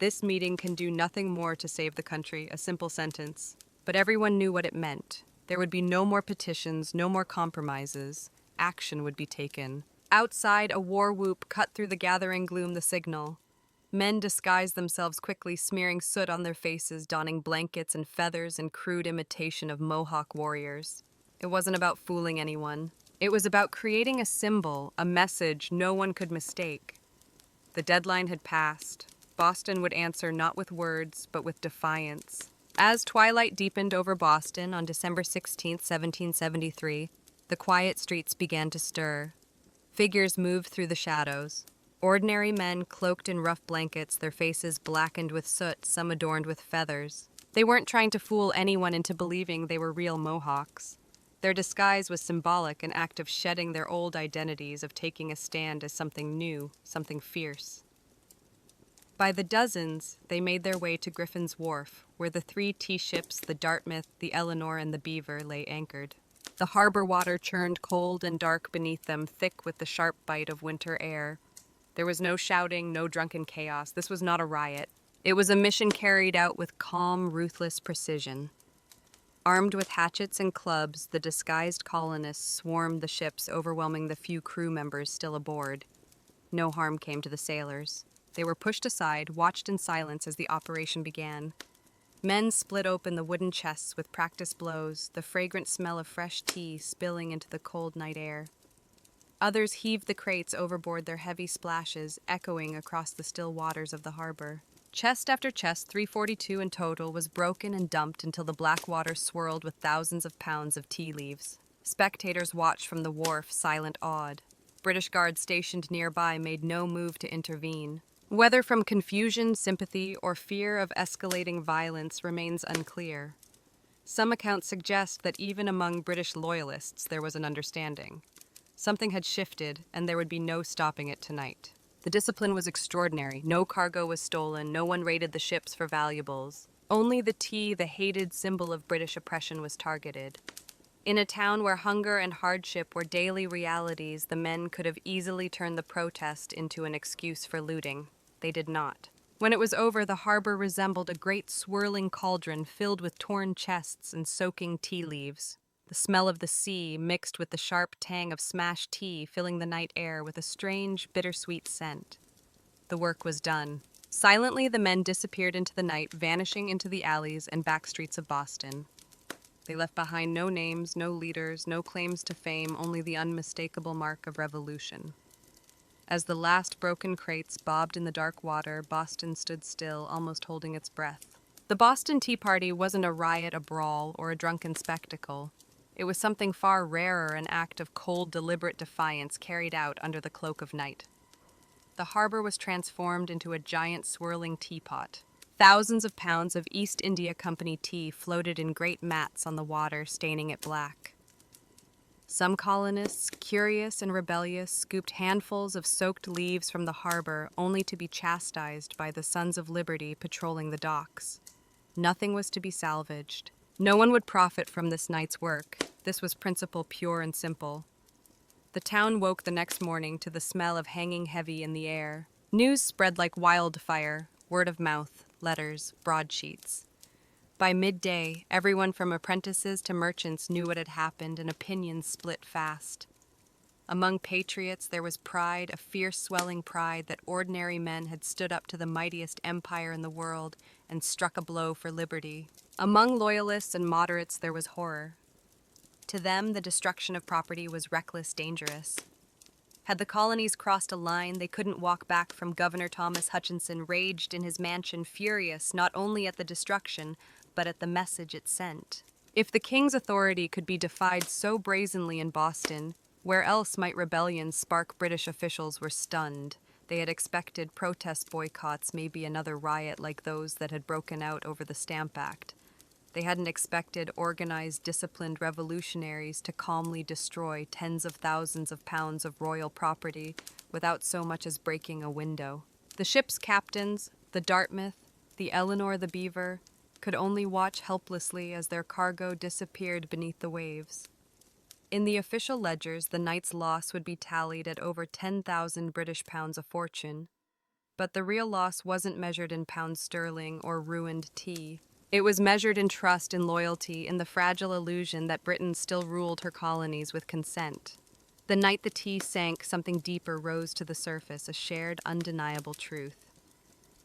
[SPEAKER 1] This meeting can do nothing more to save the country, a simple sentence. But everyone knew what it meant. There would be no more petitions, no more compromises. Action would be taken. Outside, a war whoop cut through the gathering gloom, the signal. Men disguised themselves quickly, smearing soot on their faces, donning blankets and feathers in crude imitation of Mohawk warriors. It wasn't about fooling anyone. It was about creating a symbol, a message no one could mistake. The deadline had passed. Boston would answer not with words, but with defiance. As twilight deepened over Boston on December 16, 1773, the quiet streets began to stir. Figures moved through the shadows. Ordinary men cloaked in rough blankets, their faces blackened with soot, some adorned with feathers. They weren't trying to fool anyone into believing they were real Mohawks. Their disguise was symbolic, an act of shedding their old identities, of taking a stand as something new, something fierce. By the dozens, they made their way to Griffin's Wharf, where the 3 tea ships, the Dartmouth, the Eleanor, and the Beaver, lay anchored. The harbor water churned cold and dark beneath them, thick with the sharp bite of winter air. There was no shouting, no drunken chaos. This was not a riot. It was a mission carried out with calm, ruthless precision. Armed with hatchets and clubs, the disguised colonists swarmed the ships, overwhelming the few crew members still aboard. No harm came to the sailors. They were pushed aside, watched in silence as the operation began. Men split open the wooden chests with practiced blows, the fragrant smell of fresh tea spilling into the cold night air. Others heaved the crates overboard, their heavy splashes echoing across the still waters of the harbor. Chest after chest, 342 in total, was broken and dumped until the black water swirled with thousands of pounds of tea leaves. Spectators watched from the wharf, silent, awed. British guards stationed nearby made no move to intervene. Whether from confusion, sympathy, or fear of escalating violence remains unclear. Some accounts suggest that even among British loyalists there was an understanding. Something had shifted, and there would be no stopping it tonight. The discipline was extraordinary. No cargo was stolen, no one raided the ships for valuables. Only the tea, the hated symbol of British oppression, was targeted. In a town where hunger and hardship were daily realities, the men could have easily turned the protest into an excuse for looting. They did not. When it was over, the harbor resembled a great swirling cauldron filled with torn chests and soaking tea leaves. The smell of the sea mixed with the sharp tang of smashed tea, filling the night air with a strange, bittersweet scent. The work was done. Silently, the men disappeared into the night, vanishing into the alleys and back streets of Boston. They left behind no names, no leaders, no claims to fame, only the unmistakable mark of revolution. As the last broken crates bobbed in the dark water, Boston stood still, almost holding its breath. The Boston Tea Party wasn't a riot, a brawl, or a drunken spectacle. It was something far rarer, an act of cold, deliberate defiance carried out under the cloak of night. The harbor was transformed into a giant swirling teapot. Thousands of pounds of East India Company tea floated in great mats on the water, staining it black. Some colonists, curious and rebellious, scooped handfuls of soaked leaves from the harbor, only to be chastised by the Sons of Liberty patrolling the docks. Nothing was to be salvaged. No one would profit from this night's work. This was principle pure and simple. The town woke the next morning to the smell of hanging heavy in the air. News spread like wildfire, word of mouth, letters, broadsheets. By midday, everyone from apprentices to merchants knew what had happened, and opinions split fast. Among patriots, there was pride, a fierce swelling pride that ordinary men had stood up to the mightiest empire in the world and struck a blow for liberty. Among loyalists and moderates, there was horror. To them, the destruction of property was reckless, dangerous. Had the colonies crossed a line, they couldn't walk back from. Governor Thomas Hutchinson raged in his mansion, furious not only at the destruction, but at the message it sent. If the king's authority could be defied so brazenly in Boston, where else might rebellion spark? British officials were stunned. They had expected protest boycotts, maybe another riot like those that had broken out over the Stamp Act. They hadn't expected organized, disciplined revolutionaries to calmly destroy tens of thousands of pounds of royal property without so much as breaking a window. The ship's captains, the Dartmouth, the Eleanor the Beaver, could only watch helplessly as their cargo disappeared beneath the waves. In the official ledgers, the night's loss would be tallied at over 10,000 British pounds, a fortune. But the real loss wasn't measured in pounds sterling or ruined tea. It was measured in trust, in loyalty, in the fragile illusion that Britain still ruled her colonies with consent. The night the tea sank, something deeper rose to the surface, a shared, undeniable truth.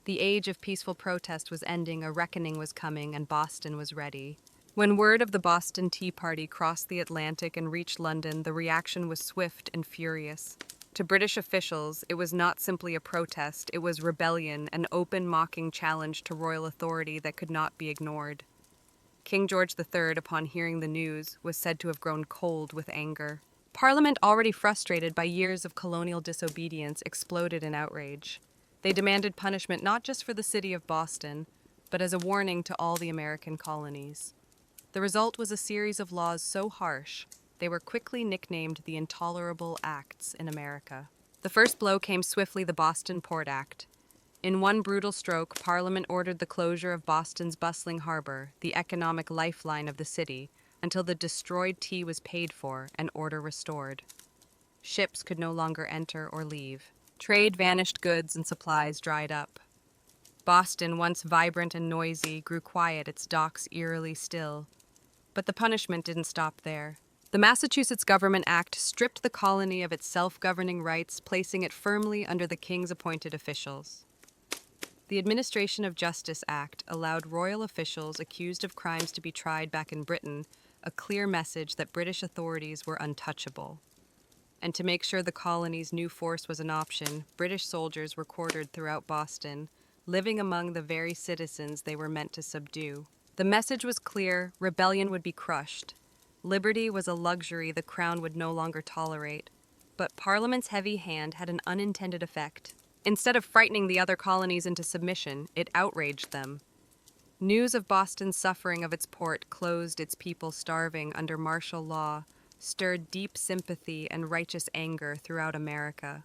[SPEAKER 1] The age of peaceful protest was ending, a reckoning was coming, and Boston was ready. When word of the Boston Tea Party crossed the Atlantic and reached London, the reaction was swift and furious. To British officials, it was not simply a protest, it was rebellion, an open, mocking challenge to royal authority that could not be ignored. King George III, upon hearing the news, was said to have grown cold with anger. Parliament, already frustrated by years of colonial disobedience, exploded in outrage. They demanded punishment not just for the city of Boston, but as a warning to all the American colonies. The result was a series of laws so harsh, they were quickly nicknamed the Intolerable Acts in America. The first blow came swiftly, the Boston Port Act. In one brutal stroke, Parliament ordered the closure of Boston's bustling harbor, the economic lifeline of the city, until the destroyed tea was paid for and order restored. Ships could no longer enter or leave. Trade vanished, goods and supplies dried up. Boston, once vibrant and noisy, grew quiet, its docks eerily still. But the punishment didn't stop there. The Massachusetts Government Act stripped the colony of its self-governing rights, placing it firmly under the king's appointed officials. The Administration of Justice Act allowed royal officials accused of crimes to be tried back in Britain, a clear message that British authorities were untouchable. And to make sure the colony's new force was an option, British soldiers were quartered throughout Boston, living among the very citizens they were meant to subdue. The message was clear: rebellion would be crushed. Liberty was a luxury the Crown would no longer tolerate. But Parliament's heavy hand had an unintended effect. Instead of frightening the other colonies into submission, it outraged them. News of Boston's suffering of its port, closed, its people starving under martial law, stirred deep sympathy and righteous anger throughout America.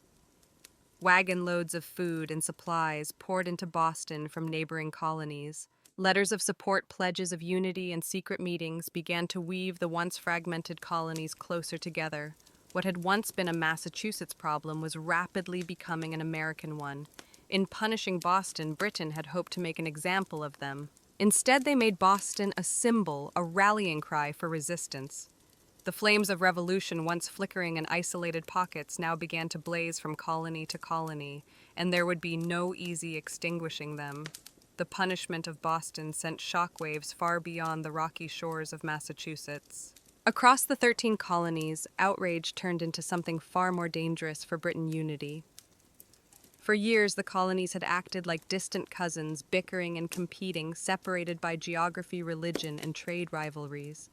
[SPEAKER 1] Wagon loads of food and supplies poured into Boston from neighboring colonies. Letters of support, pledges of unity, and secret meetings began to weave the once fragmented colonies closer together. What had once been a Massachusetts problem was rapidly becoming an American one. In punishing Boston, Britain had hoped to make an example of them. Instead, they made Boston a symbol, a rallying cry for resistance. The flames of revolution, once flickering in isolated pockets, now began to blaze from colony to colony, and there would be no easy extinguishing them. The punishment of Boston sent shockwaves far beyond the rocky shores of Massachusetts. Across the 13 colonies, outrage turned into something far more dangerous for Britain unity. For years, the colonies had acted like distant cousins, bickering and competing, separated by geography, religion, and trade rivalries.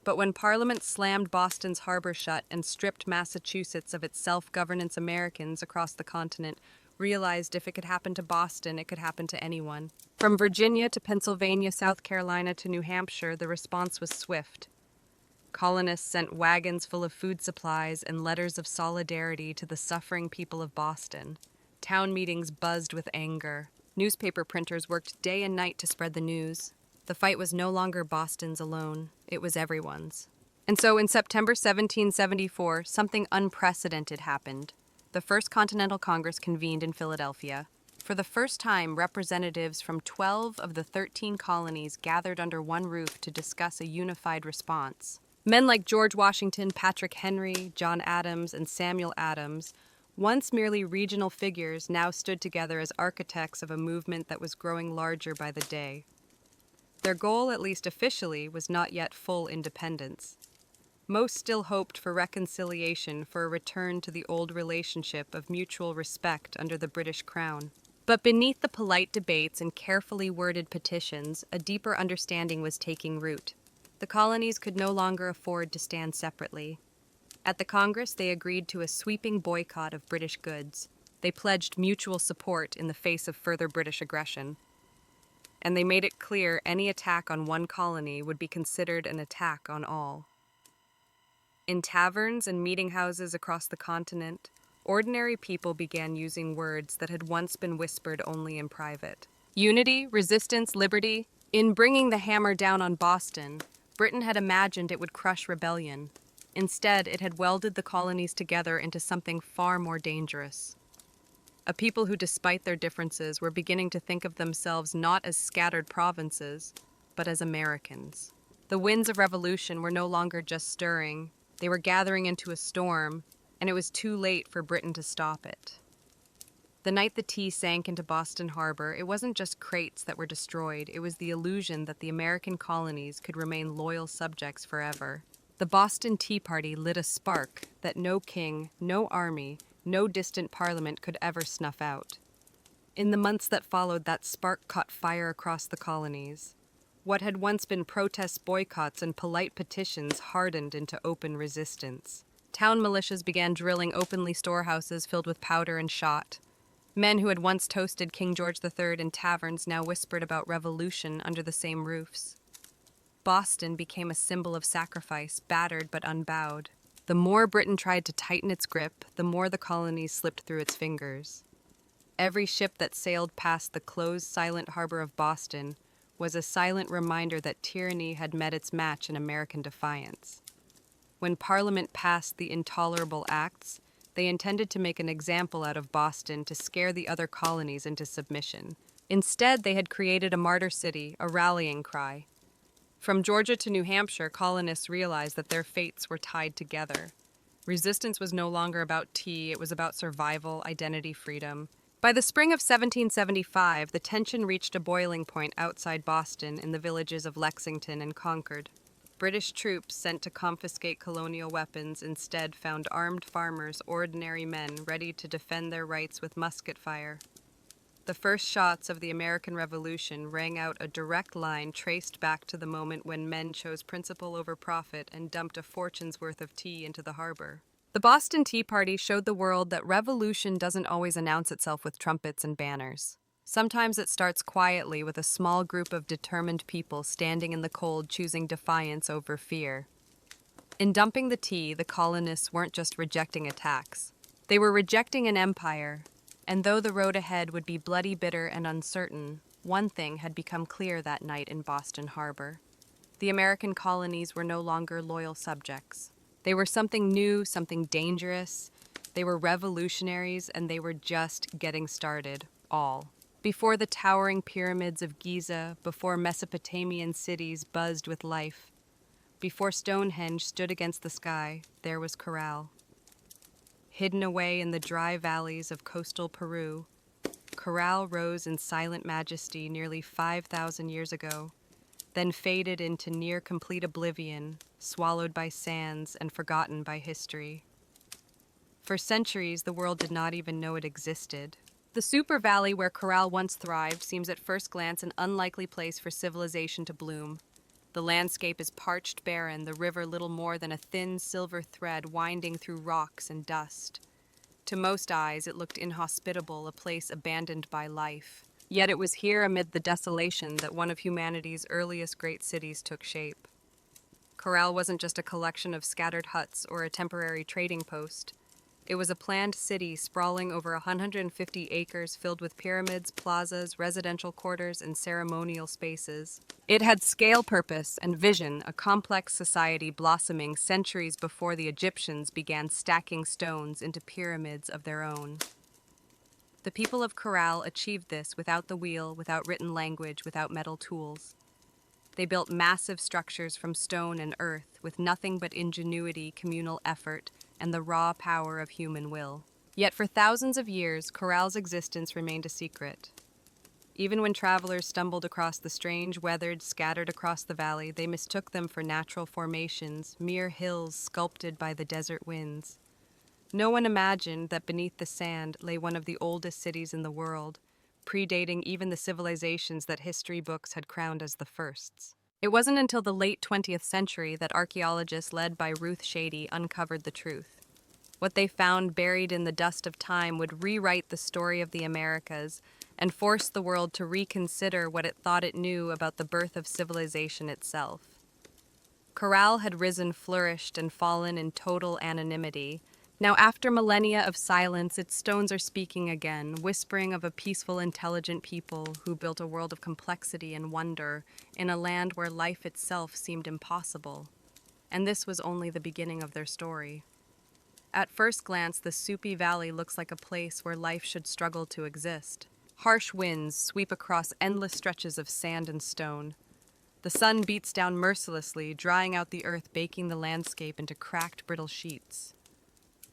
[SPEAKER 1] But when Parliament slammed Boston's harbor shut and stripped Massachusetts of its self-governance, Americans across the continent realized if it could happen to Boston, it could happen to anyone. From Virginia to Pennsylvania, South Carolina to New Hampshire, the response was swift. Colonists sent wagons full of food supplies and letters of solidarity to the suffering people of Boston. Town meetings buzzed with anger. Newspaper printers worked day and night to spread the news. The fight was no longer Boston's alone, it was everyone's. And so in September 1774, something unprecedented happened. The First Continental Congress convened in Philadelphia. For the first time, representatives from 12 of the 13 colonies gathered under one roof to discuss a unified response. Men like George Washington, Patrick Henry, John Adams, and Samuel Adams, once merely regional figures, now stood together as architects of a movement that was growing larger by the day. Their goal, at least officially, was not yet full independence. Most still hoped for reconciliation, for a return to the old relationship of mutual respect under the British Crown. But beneath the polite debates and carefully worded petitions, a deeper understanding was taking root. The colonies could no longer afford to stand separately. At the Congress, they agreed to a sweeping boycott of British goods. They pledged mutual support in the face of further British aggression. And they made it clear any attack on one colony would be considered an attack on all. In taverns and meeting houses across the continent, ordinary people began using words that had once been whispered only in private. Unity, resistance, liberty. In bringing the hammer down on Boston, Britain had imagined it would crush rebellion. Instead, it had welded the colonies together into something far more dangerous. A people who, despite their differences, were beginning to think of themselves not as scattered provinces, but as Americans. The winds of revolution were no longer just stirring, they were gathering into a storm, and it was too late for Britain to stop it. The night the tea sank into Boston Harbor, it wasn't just crates that were destroyed, it was the illusion that the American colonies could remain loyal subjects forever. The Boston Tea Party lit a spark that no king, no army, no distant parliament could ever snuff out. In the months that followed, that spark caught fire across the colonies. What had once been protests, boycotts, and polite petitions hardened into open resistance. Town militias began drilling openly storehouses filled with powder and shot. Men who had once toasted King George III in taverns now whispered about revolution under the same roofs. Boston became a symbol of sacrifice, battered but unbowed. The more Britain tried to tighten its grip, the more the colonies slipped through its fingers. Every ship that sailed past the closed, silent harbor of Boston was a silent reminder that tyranny had met its match in American defiance. When Parliament passed the intolerable acts, they intended to make an example out of Boston to scare the other colonies into submission. Instead, they had created a martyr city, a rallying cry. From Georgia to New Hampshire, colonists realized that their fates were tied together. Resistance was no longer about tea, it was about survival, identity, freedom. By the spring of 1775, the tension reached a boiling point outside Boston in the villages of Lexington and Concord. British troops sent to confiscate colonial weapons instead found armed farmers, ordinary men, ready to defend their rights with musket fire. The first shots of the American Revolution rang out a direct line traced back to the moment when men chose principle over profit and dumped a fortune's worth of tea into the harbor. The Boston Tea Party showed the world that revolution doesn't always announce itself with trumpets and banners. Sometimes it starts quietly with a small group of determined people standing in the cold, choosing defiance over fear. In dumping the tea, the colonists weren't just rejecting attacks. They were rejecting an empire. And though the road ahead would be bloody, bitter, and uncertain, one thing had become clear that night in Boston Harbor. The American colonies were no longer loyal subjects. They were something new, something dangerous. They were revolutionaries, and they were just getting started, all. Before the towering pyramids of Giza, before Mesopotamian cities buzzed with life, Before Stonehenge stood against the sky, there was Corral. Hidden away in the dry valleys of coastal Peru, Corral rose in silent majesty nearly 5,000 years ago, then faded into near-complete oblivion, swallowed by sands and forgotten by history. For centuries, the world did not even know it existed. The super valley where Corral once thrived seems at first glance an unlikely place for civilization to bloom. The landscape is parched barren, the river little more than a thin silver thread winding through rocks and dust. To most eyes, it looked inhospitable, a place abandoned by life. Yet it was here amid the desolation that one of humanity's earliest great cities took shape. Corral wasn't just a collection of scattered huts or a temporary trading post. It was a planned city sprawling over 150 acres filled with pyramids, plazas, residential quarters, and ceremonial spaces. It had scale, purpose, and vision, a complex society blossoming centuries before the Egyptians began stacking stones into pyramids of their own. The people of Corral achieved this without the wheel, without written language, without metal tools. They built massive structures from stone and earth with nothing but ingenuity, communal effort, and the raw power of human will. Yet for thousands of years, Corral's existence remained a secret. Even when travelers stumbled across the strange weathered scattered across the valley, they mistook them for natural formations, mere hills sculpted by the desert winds. No one imagined that beneath the sand lay one of the oldest cities in the world, predating even the civilizations that history books had crowned as the firsts. It wasn't until the late 20th century that archaeologists led by Ruth Shady uncovered the truth. What they found buried in the dust of time would rewrite the story of the Americas and force the world to reconsider what it thought it knew about the birth of civilization itself. Corral had risen, flourished, and fallen in total anonymity. Now, after millennia of silence, its stones are speaking again, whispering of a peaceful, intelligent people who built a world of complexity and wonder in a land where life itself seemed impossible. And this was only the beginning of their story. At first glance, the Supi Valley looks like a place where life should struggle to exist. Harsh winds sweep across endless stretches of sand and stone. The sun beats down mercilessly, drying out the earth, baking the landscape into cracked, brittle sheets.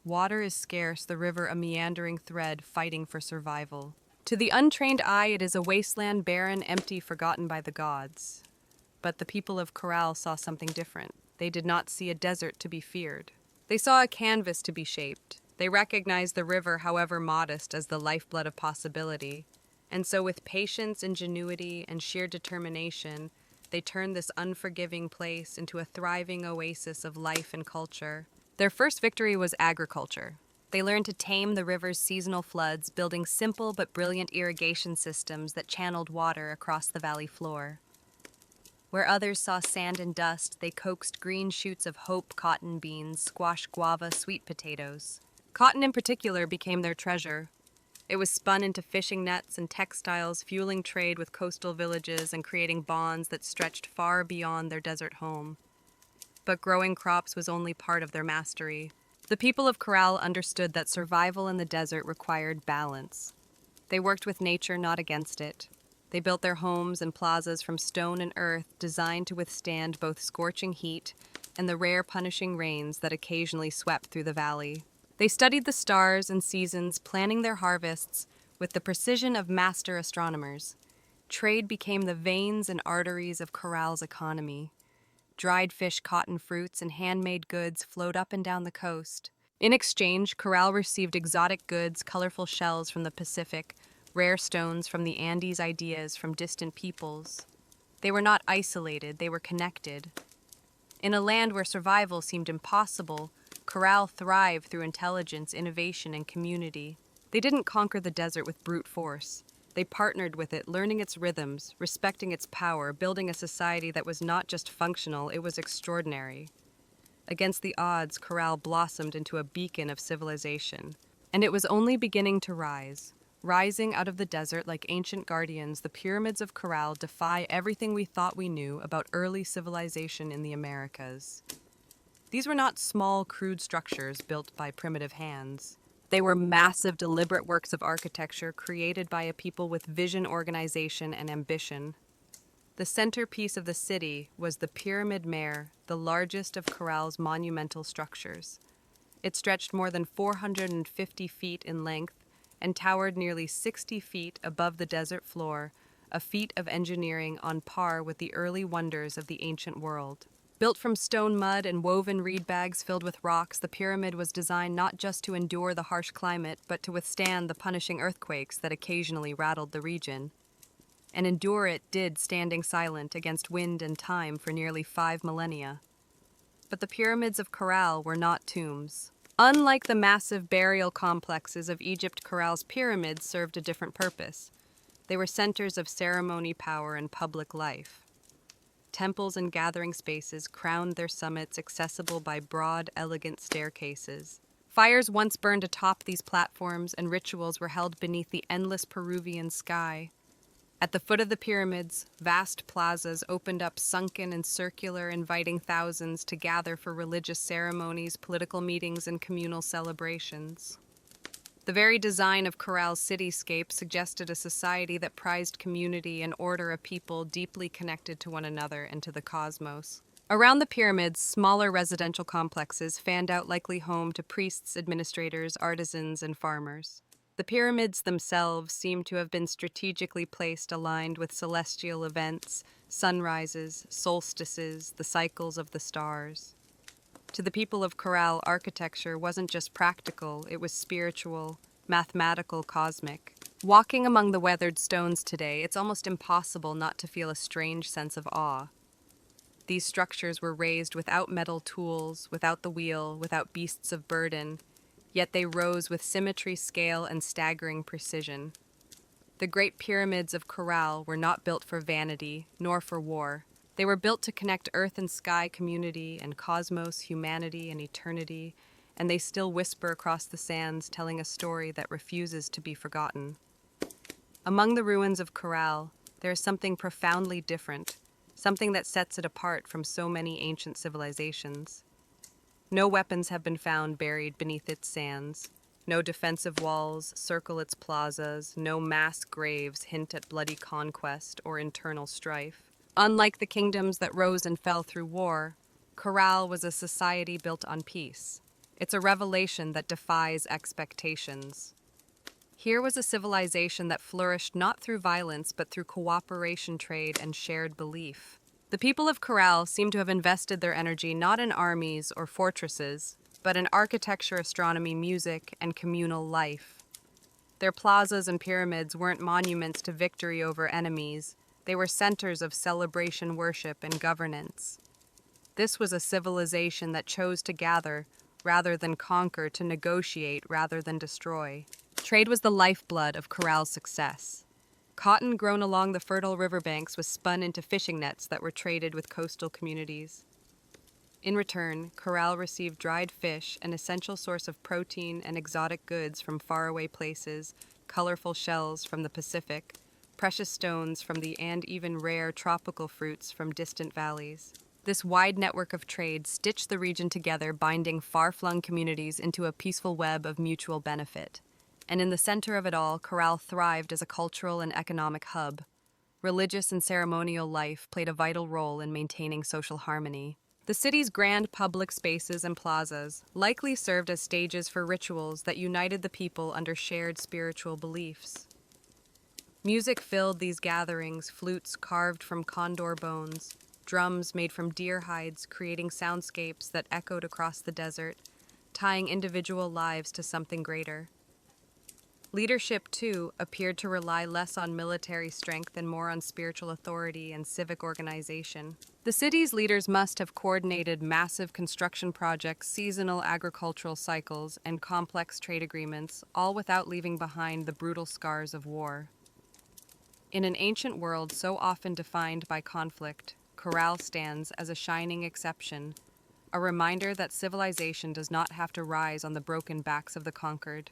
[SPEAKER 1] Water is scarce, the river a meandering thread fighting for survival. To the untrained eye, it is a wasteland, barren, empty, forgotten by the gods. But the people of Corral saw something different. They did not see a desert to be feared. They saw a canvas to be shaped. They recognized the river, however modest, as the lifeblood of possibility. And so with patience, ingenuity, and sheer determination, they turned this unforgiving place into a thriving oasis of life and culture. Their first victory was agriculture. They learned to tame the river's seasonal floods, building simple but brilliant irrigation systems that channeled water across the valley floor. Where others saw sand and dust, they coaxed green shoots of hope, cotton beans, squash, guava, sweet potatoes. Cotton in particular became their treasure. It was spun into fishing nets and textiles, fueling trade with coastal villages and creating bonds that stretched far beyond their desert home. But growing crops was only part of their mastery. The people of Corral understood that survival in the desert required balance. They worked with nature, not against it. They built their homes and plazas from stone and earth, designed to withstand both scorching heat and the rare punishing rains that occasionally swept through the valley. They studied the stars and seasons, planning their harvests with the precision of master astronomers. Trade became the veins and arteries of Corral's economy. Dried fish, cotton fruits, and handmade goods flowed up and down the coast. In exchange, Corral received exotic goods, colorful shells from the Pacific, rare stones from the Andes, ideas from distant peoples. They were not isolated, they were connected. In a land where survival seemed impossible, Corral thrived through intelligence, innovation, and community. They didn't conquer the desert with brute force. They partnered with it, learning its rhythms, respecting its power, building a society that was not just functional, it was extraordinary. Against the odds, Corral blossomed into a beacon of civilization. And it was only beginning to rise. Rising out of the desert like ancient guardians, the pyramids of Corral defy everything we thought we knew about early civilization in the Americas. These were not small, crude structures built by primitive hands. They were massive, deliberate works of architecture created by a people with vision, organization, and ambition. The centerpiece of the city was the Pyramid Mare, the largest of Corral's monumental structures. It stretched more than 450 feet in length and towered nearly 60 feet above the desert floor, a feat of engineering on par with the early wonders of the ancient world. Built from stone mud and woven reed bags filled with rocks, the pyramid was designed not just to endure the harsh climate, but to withstand the punishing earthquakes that occasionally rattled the region. And endure it did, standing silent against wind and time for nearly 5 millennia. But the pyramids of Corral were not tombs. Unlike the massive burial complexes of Egypt, Corral's pyramids served a different purpose. They were centers of ceremony, power, and public life. Temples and gathering spaces crowned their summits, accessible by broad, elegant staircases. Fires once burned atop these platforms, and rituals were held beneath the endless Peruvian sky. At the foot of the pyramids, vast plazas opened up, sunken and circular, inviting thousands to gather for religious ceremonies, political meetings, and communal celebrations. The very design of Corral's cityscape suggested a society that prized community and order, a people deeply connected to one another and to the cosmos. Around the pyramids, smaller residential complexes fanned out, likely home to priests, administrators, artisans, and farmers. The pyramids themselves seem to have been strategically placed, aligned with celestial events, sunrises, solstices, the cycles of the stars. To the people of Corral, architecture wasn't just practical, it was spiritual, mathematical, cosmic. Walking among the weathered stones today, it's almost impossible not to feel a strange sense of awe. These structures were raised without metal tools, without the wheel, without beasts of burden, yet they rose with symmetry, scale, and staggering precision. The Great Pyramids of Corral were not built for vanity, nor for war. They were built to connect earth and sky, community and cosmos, humanity and eternity, and they still whisper across the sands, telling a story that refuses to be forgotten. Among the ruins of Corral, there is something profoundly different, something that sets it apart from so many ancient civilizations. No weapons have been found buried beneath its sands. No defensive walls circle its plazas. No mass graves hint at bloody conquest or internal strife. Unlike the kingdoms that rose and fell through war, Corral was a society built on peace. It's a revelation that defies expectations. Here was a civilization that flourished not through violence, but through cooperation, trade, and shared belief. The people of Corral seem to have invested their energy not in armies or fortresses, but in architecture, astronomy, music, and communal life. Their plazas and pyramids weren't monuments to victory over enemies. They were centers of celebration, worship, and governance. This was a civilization that chose to gather rather than conquer, to negotiate rather than destroy. Trade was the lifeblood of Corral's success. Cotton grown along the fertile riverbanks was spun into fishing nets that were traded with coastal communities. In return, Corral received dried fish, an essential source of protein, and exotic goods from faraway places, colorful shells from the Pacific, precious stones from the and even rare tropical fruits from distant valleys. This wide network of trade stitched the region together, binding far-flung communities into a peaceful web of mutual benefit. And in the center of it all, Corral thrived as a cultural and economic hub. Religious and ceremonial life played a vital role in maintaining social harmony. The city's grand public spaces and plazas likely served as stages for rituals that united the people under shared spiritual beliefs. Music filled these gatherings, flutes carved from condor bones, drums made from deer hides, creating soundscapes that echoed across the desert, tying individual lives to something greater. Leadership, too, appeared to rely less on military strength and more on spiritual authority and civic organization. The city's leaders must have coordinated massive construction projects, seasonal agricultural cycles, and complex trade agreements, all without leaving behind the brutal scars of war. In an ancient world so often defined by conflict, Corral stands as a shining exception, a reminder that civilization does not have to rise on the broken backs of the conquered.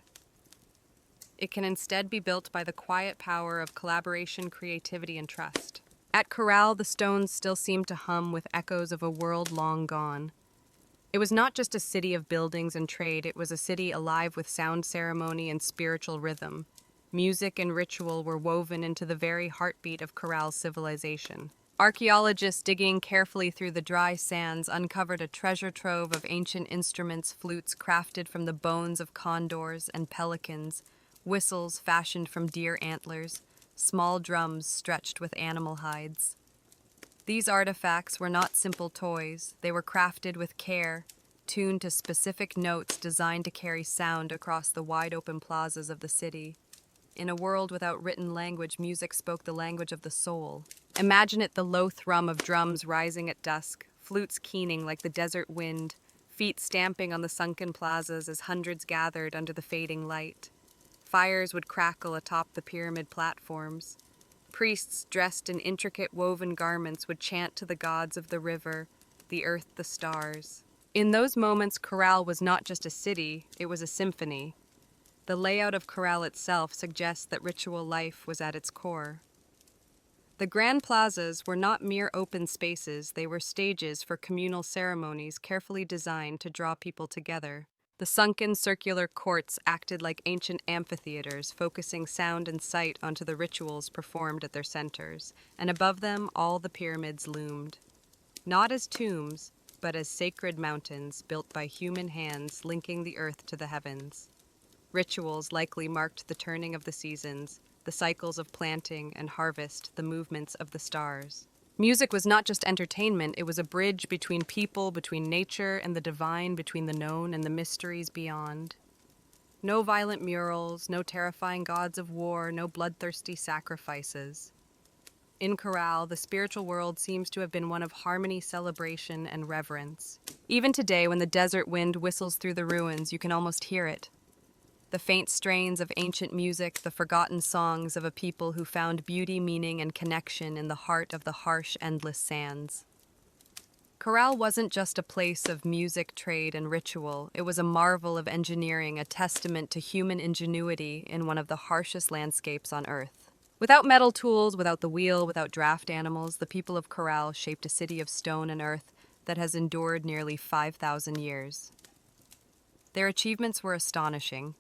[SPEAKER 1] It can instead be built by the quiet power of collaboration, creativity, and trust. At Corral, the stones still seemed to hum with echoes of a world long gone. It was not just a city of buildings and trade, it was a city alive with sound, ceremony, and spiritual rhythm. Music and ritual were woven into the very heartbeat of Corral's civilization. Archaeologists digging carefully through the dry sands uncovered a treasure trove of ancient instruments, flutes crafted from the bones of condors and pelicans, whistles fashioned from deer antlers, small drums stretched with animal hides. These artifacts were not simple toys. They were crafted with care, tuned to specific notes designed to carry sound across the wide-open plazas of the city. In a world without written language, music spoke the language of the soul. Imagine it, the low thrum of drums rising at dusk, flutes keening like the desert wind, feet stamping on the sunken plazas as hundreds gathered under the fading light. Fires would crackle atop the pyramid platforms. Priests dressed in intricate woven garments would chant to the gods of the river, the earth, the stars. In those moments, Corral was not just a city, it was a symphony. The layout of Corral itself suggests that ritual life was at its core. The grand plazas were not mere open spaces, they were stages for communal ceremonies carefully designed to draw people together. The sunken circular courts acted like ancient amphitheaters, focusing sound and sight onto the rituals performed at their centers, and above them all the pyramids loomed. Not as tombs, but as sacred mountains built by human hands linking the earth to the heavens. Rituals likely marked the turning of the seasons, the cycles of planting and harvest, the movements of the stars. Music was not just entertainment, it was a bridge between people, between nature and the divine, between the known and the mysteries beyond. No violent murals, no terrifying gods of war, no bloodthirsty sacrifices. In Corral, the spiritual world seems to have been one of harmony, celebration, and reverence. Even today, when the desert wind whistles through the ruins, you can almost hear it. The faint strains of ancient music, the forgotten songs of a people who found beauty, meaning, and connection in the heart of the harsh, endless sands. Corral wasn't just a place of music, trade, and ritual. It was a marvel of engineering, a testament to human ingenuity in one of the harshest landscapes on Earth. Without metal tools, without the wheel, without draft animals, the people of Corral shaped a city of stone and earth that has endured nearly 5,000 years. Their achievements were astonishing.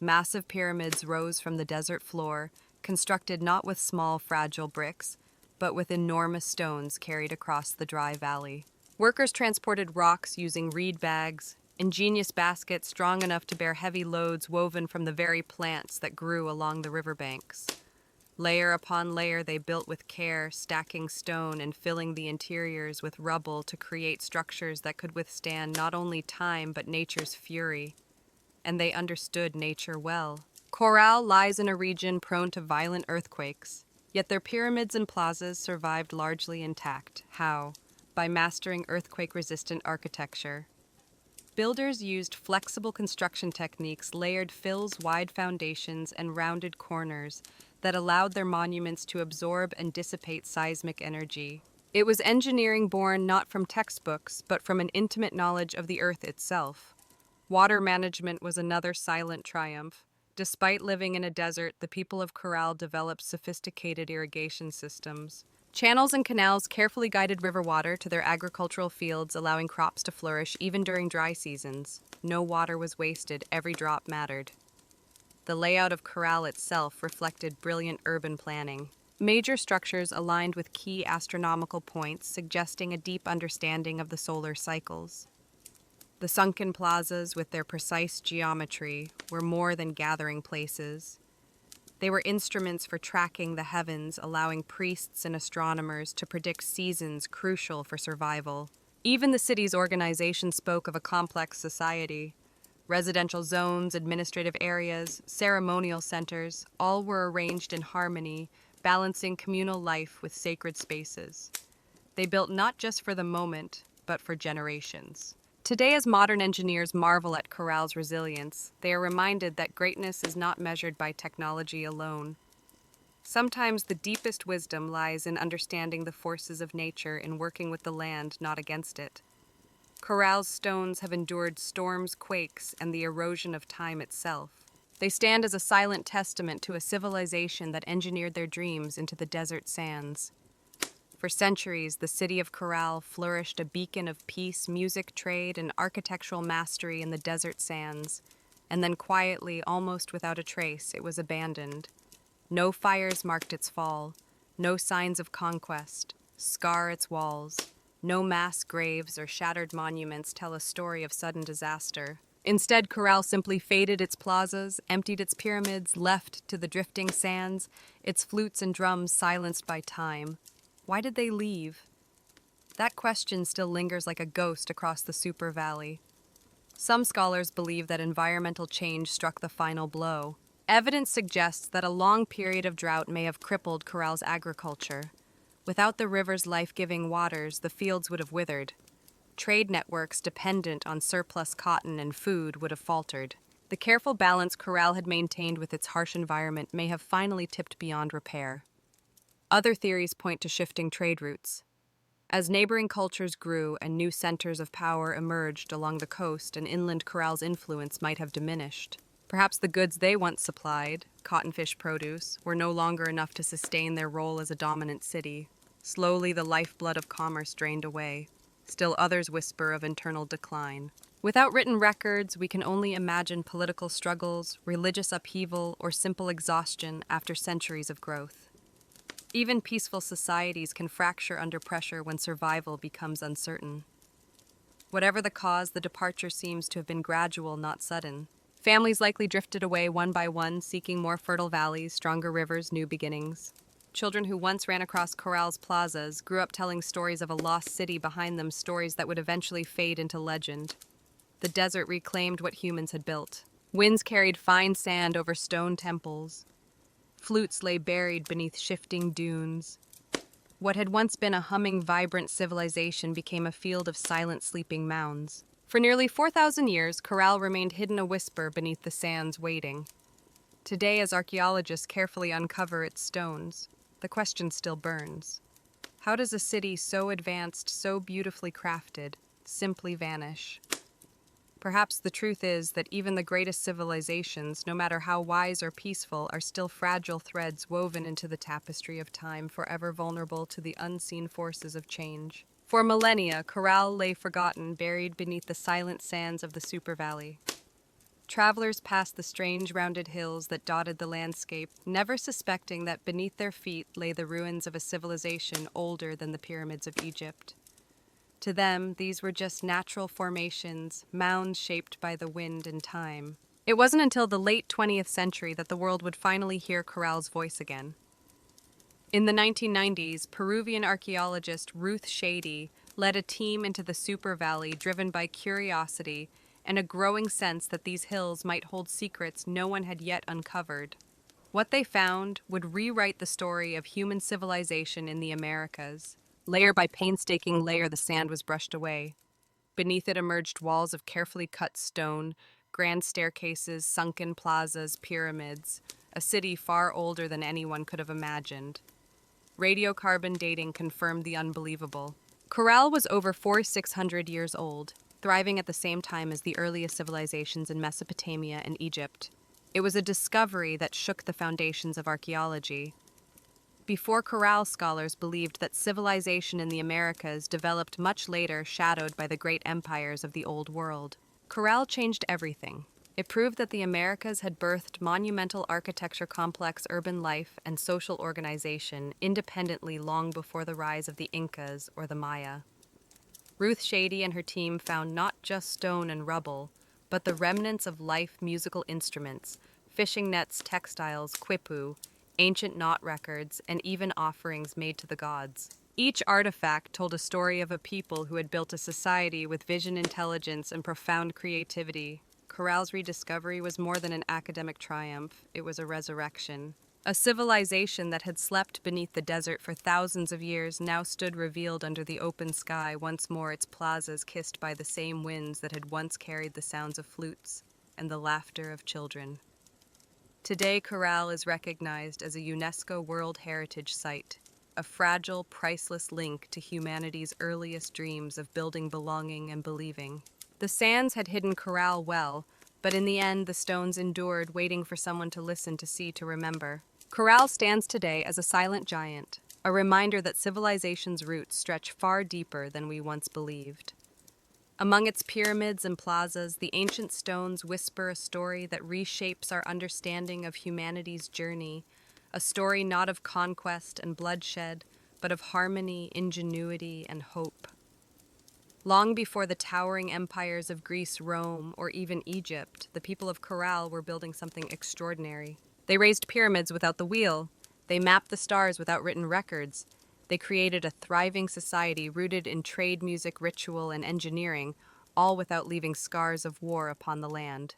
[SPEAKER 1] Massive pyramids rose from the desert floor, constructed not with small, fragile bricks, but with enormous stones carried across the dry valley. Workers transported rocks using reed bags, ingenious baskets strong enough to bear heavy loads woven from the very plants that grew along the riverbanks. Layer upon layer they built with care, stacking stone and filling the interiors with rubble to create structures that could withstand not only time but nature's fury. And they understood nature well. Corral lies in a region prone to violent earthquakes, yet their pyramids and plazas survived largely intact. How? By mastering earthquake-resistant architecture. Builders used flexible construction techniques, layered fills, wide foundations, and rounded corners that allowed their monuments to absorb and dissipate seismic energy. It was engineering born not from textbooks, but from an intimate knowledge of the earth itself. Water management was another silent triumph. Despite living in a desert, the people of Corral developed sophisticated irrigation systems. Channels and canals carefully guided river water to their agricultural fields, allowing crops to flourish even during dry seasons. No water was wasted, every drop mattered. The layout of Corral itself reflected brilliant urban planning. Major structures aligned with key astronomical points, suggesting a deep understanding of the solar cycles. The sunken plazas, with their precise geometry, were more than gathering places. They were instruments for tracking the heavens, allowing priests and astronomers to predict seasons crucial for survival. Even the city's organization spoke of a complex society. Residential zones, administrative areas, ceremonial centers, all were arranged in harmony, balancing communal life with sacred spaces. They built not just for the moment, but for generations. Today, as modern engineers marvel at Corral's resilience, they are reminded that greatness is not measured by technology alone. Sometimes the deepest wisdom lies in understanding the forces of nature and working with the land, not against it. Corral's stones have endured storms, quakes, and the erosion of time itself. They stand as a silent testament to a civilization that engineered their dreams into the desert sands. For centuries, the city of Corral flourished, a beacon of peace, music, trade, and architectural mastery in the desert sands. And then quietly, almost without a trace, it was abandoned. No fires marked its fall, no signs of conquest. scar its walls. No mass graves or shattered monuments tell a story of sudden disaster. Instead, Corral simply faded its plazas, emptied its pyramids, left to the drifting sands, its flutes and drums silenced by time. Why did they leave? That question still lingers like a ghost across the Super Valley. Some scholars believe that environmental change struck the final blow. Evidence suggests that a long period of drought may have crippled Corral's agriculture. Without the river's life-giving waters, the fields would have withered. Trade networks dependent on surplus cotton and food would have faltered. The careful balance Corral had maintained with its harsh environment may have finally tipped beyond repair. Other theories point to shifting trade routes. As neighboring cultures grew and new centers of power emerged along the coast, and inland Corral's influence might have diminished. Perhaps the goods they once supplied, cottonfish produce, were no longer enough to sustain their role as a dominant city. Slowly, the lifeblood of commerce drained away. Still others whisper of internal decline. Without written records, we can only imagine political struggles, religious upheaval, or simple exhaustion after centuries of growth. Even peaceful societies can fracture under pressure when survival becomes uncertain. Whatever the cause, the departure seems to have been gradual, not sudden. Families likely drifted away one by one, seeking more fertile valleys, stronger rivers, new beginnings. Children who once ran across Corral's plazas grew up telling stories of a lost city behind them, stories that would eventually fade into legend. The desert reclaimed what humans had built. Winds carried fine sand over stone temples. Flutes lay buried beneath shifting dunes. What had once been a humming, vibrant civilization became a field of silent, sleeping mounds. For nearly 4,000 years, Corral remained hidden, a whisper beneath the sands, waiting. Today, as archaeologists carefully uncover its stones, the question still burns. How does a city so advanced, so beautifully crafted, simply vanish? Perhaps the truth is that even the greatest civilizations, no matter how wise or peaceful, are still fragile threads woven into the tapestry of time, forever vulnerable to the unseen forces of change. For millennia, Corral lay forgotten, buried beneath the silent sands of the Super Valley. Travelers passed the strange rounded hills that dotted the landscape, never suspecting that beneath their feet lay the ruins of a civilization older than the pyramids of Egypt. To them, these were just natural formations, mounds shaped by the wind and time. It wasn't until the late 20th century that the world would finally hear Corral's voice again. In the 1990s, Peruvian archaeologist Ruth Shady led a team into the Super Valley, driven by curiosity and a growing sense that these hills might hold secrets no one had yet uncovered. What they found would rewrite the story of human civilization in the Americas. Layer by painstaking layer, the sand was brushed away. Beneath it emerged walls of carefully cut stone, grand staircases, sunken plazas, pyramids, a city far older than anyone could have imagined. Radiocarbon dating confirmed the unbelievable. Corral was over 4,600 years old, thriving at the same time as the earliest civilizations in Mesopotamia and Egypt. It was a discovery that shook the foundations of archaeology. Before Corral, scholars believed that civilization in the Americas developed much later, shadowed by the great empires of the Old World. Corral changed everything. It proved that the Americas had birthed monumental architecture, complex urban life, and social organization independently long before the rise of the Incas or the Maya. Ruth Shady and her team found not just stone and rubble, but the remnants of life, musical instruments, fishing nets, textiles, quipu, ancient knot records, and even offerings made to the gods. Each artifact told a story of a people who had built a society with vision, intelligence, and profound creativity. Corral's rediscovery was more than an academic triumph, it was a resurrection. A civilization that had slept beneath the desert for thousands of years now stood revealed under the open sky, once more, its plazas kissed by the same winds that had once carried the sounds of flutes and the laughter of children. Today, Corral is recognized as a UNESCO World Heritage Site, a fragile, priceless link to humanity's earliest dreams of building belonging and believing. The sands had hidden Corral well, but in the end, the stones endured, waiting for someone to listen, to see, to remember. Corral stands today as a silent giant, a reminder that civilization's roots stretch far deeper than we once believed. Among its pyramids and plazas, the ancient stones whisper a story that reshapes our understanding of humanity's journey, a story not of conquest and bloodshed, but of harmony, ingenuity, and hope. Long before the towering empires of Greece, Rome, or even Egypt, the people of Corral were building something extraordinary. They raised pyramids without the wheel. They mapped the stars without written records. They created a thriving society rooted in trade, music, ritual, and engineering, all without leaving scars of war upon the land.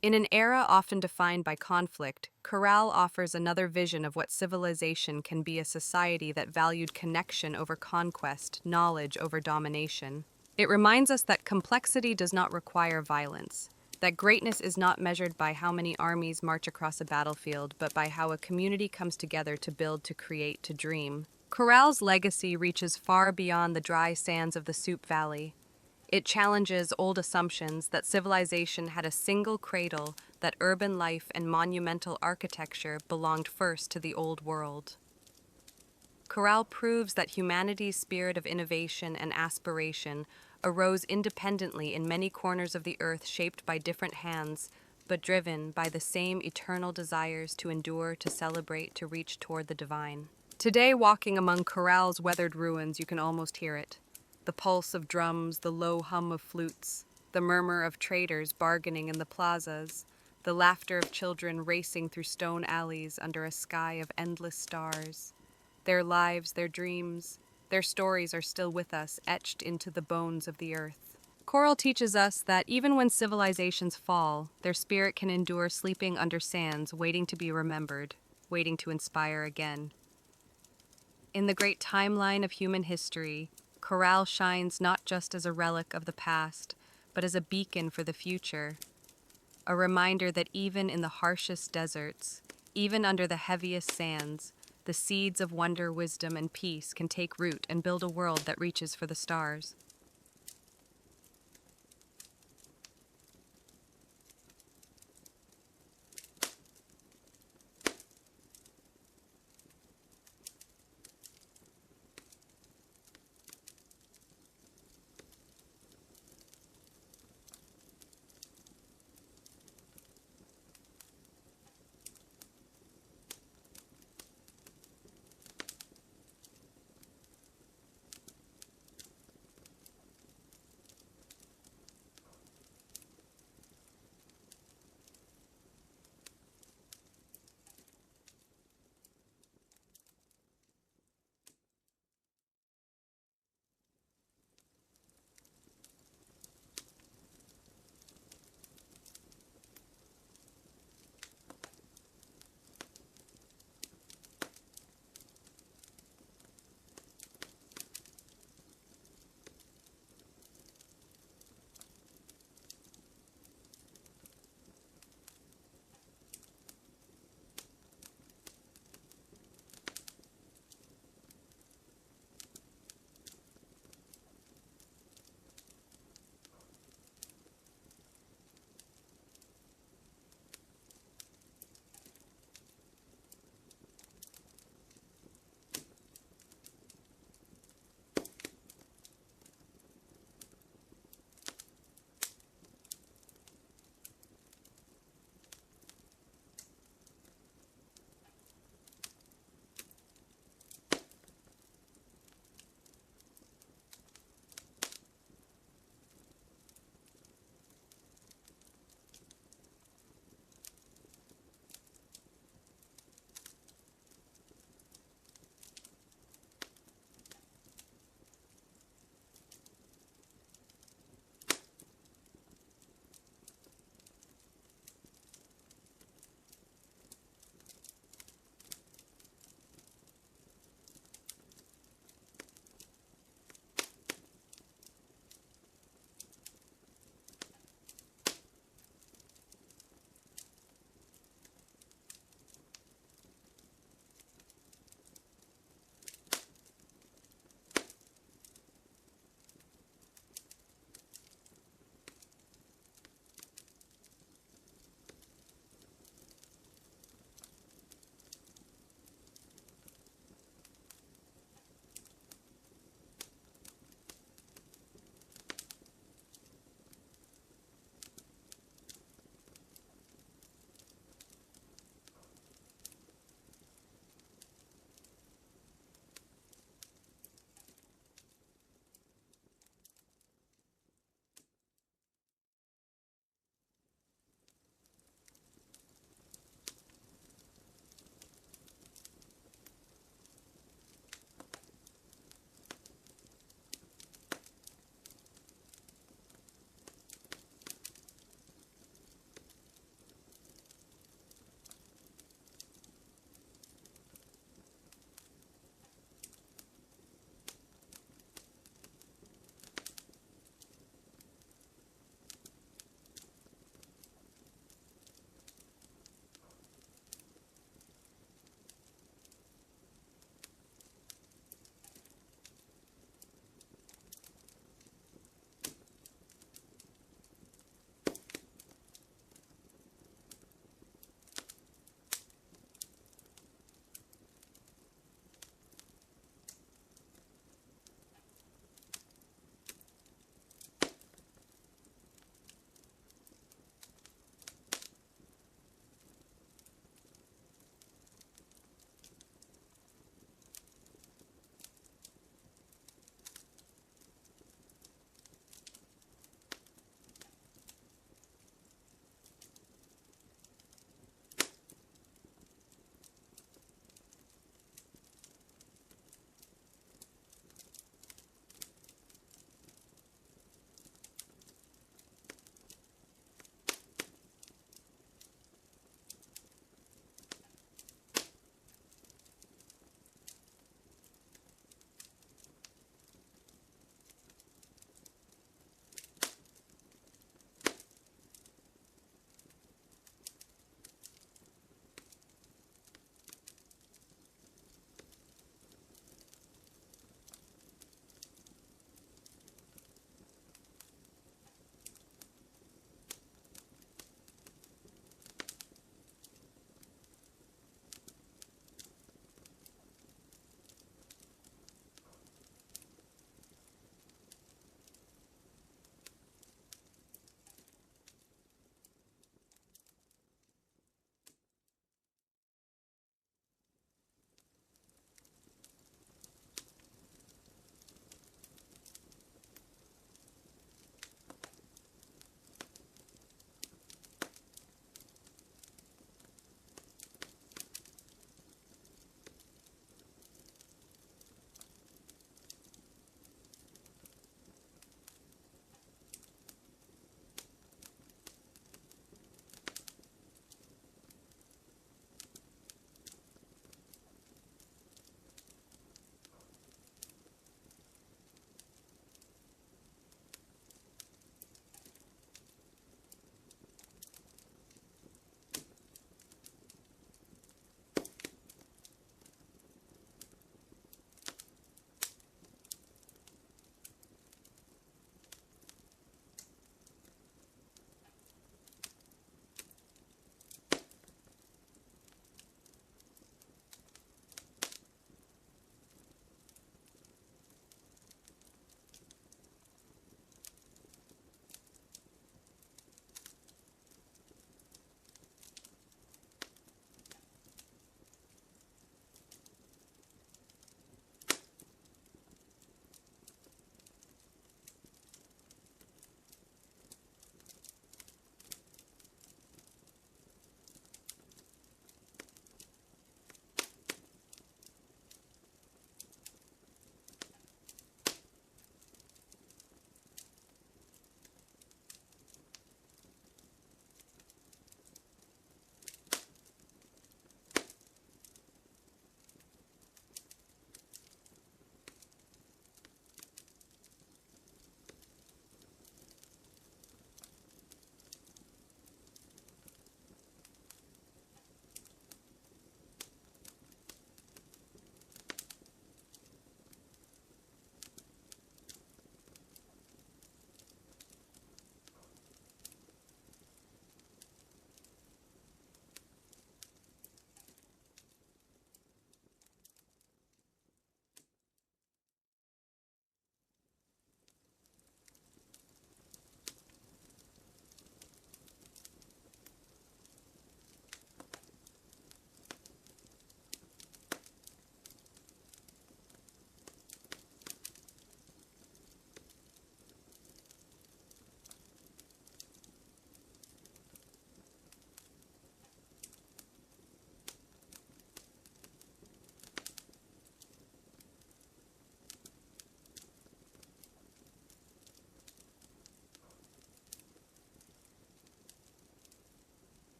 [SPEAKER 1] In an era often defined by conflict, Corral offers another vision of what civilization can be: a society that valued connection over conquest, knowledge over domination. It reminds us that complexity does not require violence, that greatness is not measured by how many armies march across a battlefield, but by how a community comes together to build, to create, to dream. Corral's legacy reaches far beyond the dry sands of the Soup Valley. It challenges old assumptions that civilization had a single cradle, that urban life and monumental architecture belonged first to the old world. Corral proves that humanity's spirit of innovation and aspiration arose independently in many corners of the earth, shaped by different hands, but driven by the same eternal desires to endure, to celebrate, to reach toward the divine. Today, walking among Corral's weathered ruins, you can almost hear it. The pulse of drums, the low hum of flutes, the murmur of traders bargaining in the plazas, the laughter of children racing through stone alleys under a sky of endless stars. Their lives, their dreams, their stories are still with us, etched into the bones of the earth. Coral teaches us that even when civilizations fall, their spirit can endure, sleeping under sands, waiting to be remembered, waiting to inspire again. In the great timeline of human history, Corral shines not just as a relic of the past, but as a beacon for the future. A reminder that even in the harshest deserts, even under the heaviest sands, the seeds of wonder, wisdom, and peace can take root and build a world that reaches for the stars.